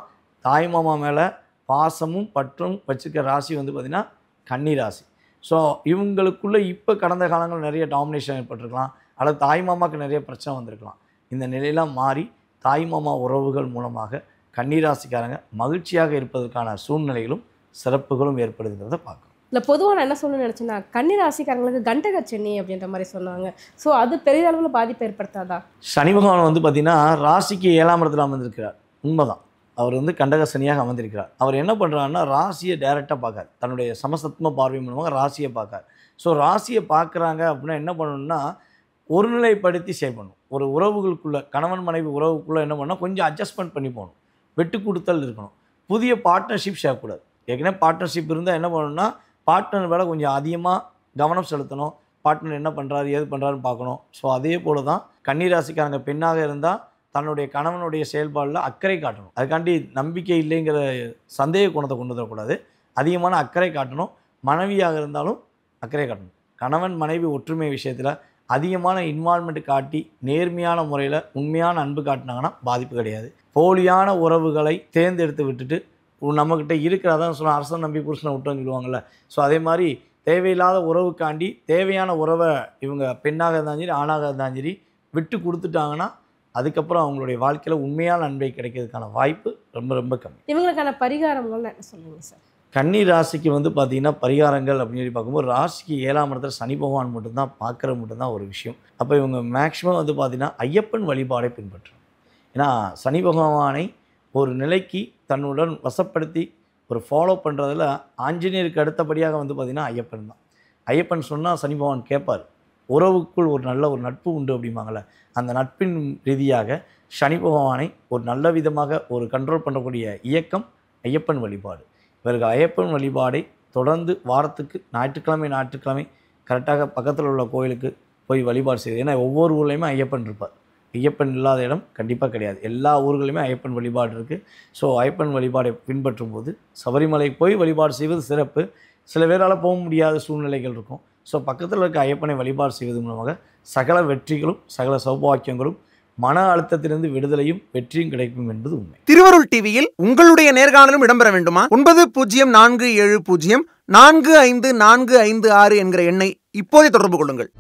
தாய் மாமா மேலே பாசமும் பற்றும் வச்சுருக்க ராசி வந்து பார்த்திங்கன்னா கன்னி ராசி. ஸோ இவங்களுக்குள்ளே இப்போ கடந்த காலங்களில் நிறைய டாமினேஷன் ஏற்பட்டிருக்கலாம், அல்லது தாய் மாமாவுக்கு நிறைய பிரச்சனை வந்திருக்கலாம். இந்த நிலையெல்லாம் மாறி தாய் மாமா உறவுகள் மூலமாக கன்னி ராசிக்காரங்க மகிழ்ச்சியாக இருப்பதற்கான சூழ்நிலைகளும் சிறப்புகளும் ஏற்படுகிறத பார்க்கணும். இல்லை பொதுவாக நான் என்ன சொல்லணும்னு நினச்சேன்னா, கன்னி ராசிக்காரங்களுக்கு கண்டக சென்னி அப்படின்ற மாதிரி சொன்னாங்க. ஸோ அது பெரிய அளவில் பாதிப்பு ஏற்படுத்தாதா? சனி பகவான் வந்து பார்த்திங்கன்னா ராசிக்கு 7ஆம் இடத்துல அமர்ந்திருக்கிறார். உண்மைதான், அவர் வந்து கண்டக சனியாக அமர்ந்திருக்கிறார். அவர் என்ன பண்ணுறாருன்னா ராசியை டைரெக்டாக பார்க்கார். தன்னுடைய சமசத்ம பார்வை மூலமாக ராசியை பார்க்கார். ஸோ ராசியை பார்க்குறாங்க அப்படின்னா என்ன பண்ணணும்னா ஒருநிலைப்படுத்தி செய்யணும். ஒரு உறவுகளுக்குள்ளே கணவன் மனைவி உறவுக்குள்ளே என்ன பண்ணால் கொஞ்சம் அட்ஜஸ்ட்மெண்ட் பண்ணி போகணும். விட்டு கொடுத்தல் இருக்கணும். புதிய பார்ட்னர்ஷிப் செய்யக்கூடாது. ஏற்கனவே பார்ட்னர்ஷிப் இருந்தால் என்ன பண்ணணும்னா பார்ட்னர் மேலே கொஞ்சம் அதிகமாக கவனம் செலுத்தணும். பார்ட்னர் என்ன பண்ணுறாரு ஏது பண்ணுறாருன்னு பார்க்கணும். ஸோ அதே போல் தான் கன்னி ராசிக்காரங்க பெண்ணாக இருந்தால் தன்னுடைய கணவனுடைய செயல்பாடில் அக்கறை காட்டணும். அதுக்காண்டி நம்பிக்கை இல்லைங்கிற சந்தேக குணத்தை கொண்டு வரக்கூடாது. அதிகமான அக்கறை காட்டணும். மனைவியாக இருந்தாலும் அக்கறை காட்டணும். கணவன் மனைவி ஒற்றுமை விஷயத்தில் அதிகமான இன்வால்மெண்ட் காட்டி நேர்மையான முறையில் உண்மையான அன்பு காட்டினாங்கன்னா பாதிப்பு கிடையாது. போலியான உறவுகளை தேர்ந்தெடுத்து விட்டுட்டு நம்மக்கிட்ட இருக்கிறதான் சொல்லுவோம், அரசன் நம்பி புருஷனை விட்டோன்னு சொல்லுவாங்கள்ல. ஸோ அதே மாதிரி தேவையில்லாத உறவுக்காண்டி தேவையான உறவை இவங்க பெண்ணாக இருந்தாலும் சரி ஆணாக இருந்தாலும் சரி விட்டு கொடுத்துட்டாங்கன்னா அதுக்கப்புறம் அவங்களுடைய வாழ்க்கையில் உண்மையான அன்பை கிடைக்கிறதுக்கான வாய்ப்பு ரொம்ப ரொம்ப கம்மி. இவங்களுக்கான பரிகாரங்கள் என்ன சொல்லுங்கள் சார்? கன்னி ராசிக்கு வந்து பார்த்திங்கன்னா பரிகாரங்கள் அப்படின்னு சொல்லி பார்க்கும்போது ராசிக்கு 7ஆம் இடத்துல சனி பகவான் மட்டும்தான் பார்க்குற மட்டும்தான் ஒரு விஷயம். அப்போ இவங்க மேக்ஸிமம் வந்து பார்த்திங்கன்னா ஐயப்பன் வழிபாடை பின்பற்றணும். ஏன்னா சனி பகவானை ஒரு நிலைக்கு தன்னுடன் வசப்படுத்தி ஒரு ஃபாலோ பண்ணுறதுல ஆஞ்சநேயருக்கு அடுத்தபடியாக வந்து பார்த்திங்கன்னா ஐயப்பன் தான். ஐயப்பன் சொன்னால் சனி பகவான் கேட்பார். உறவுக்குள் ஒரு நல்ல ஒரு நட்பு உண்டு அப்படிம்பாங்கள்ல, அந்த நட்பின் ரீதியாக சனி பகவானை ஒரு நல்ல விதமாக ஒரு கண்ட்ரோல் பண்ணக்கூடிய இயக்கம் ஐயப்பன் வழிபாடு. இவருக்கு ஐயப்பன் வழிபாடை தொடர்ந்து வாரத்துக்கு ஞாயிற்றுக்கிழமை கரெக்டாக பக்கத்தில் உள்ள கோயிலுக்கு போய் வழிபாடு செய்யுது. ஏன்னா ஒவ்வொரு ஊர்லேயுமே ஐயப்பன் இருப்பார். ஐயப்பன் இல்லாத இடம் கண்டிப்பாக கிடையாது. எல்லா ஊர்களையுமே ஐயப்பன் வழிபாடு இருக்குது. ஸோ ஐயப்பன் வழிபாடை பின்பற்றும் போது சபரிமலை போய் வழிபாடு செய்வது சிறப்பு. சில பேரால் போக முடியாத சூழ்நிலைகள் இருக்கும். ஸோ பக்கத்தில் இருக்க ஐயப்பனை வழிபாடு செய்வது மூலமாக சகல வெற்றிகளும் சகல சௌபாக்கியங்களும் மன அழுத்தத்திலிருந்து விடுதலையும் வெற்றியும் கிடைக்கும் என்பது உண்மை. திருவருள் டிவியில் உங்களுடைய நேர்காணலும் இடம்பெற வேண்டுமா? 9047045456 என்கிற எண்ணை இப்போதே தொடர்பு கொள்ளுங்கள்.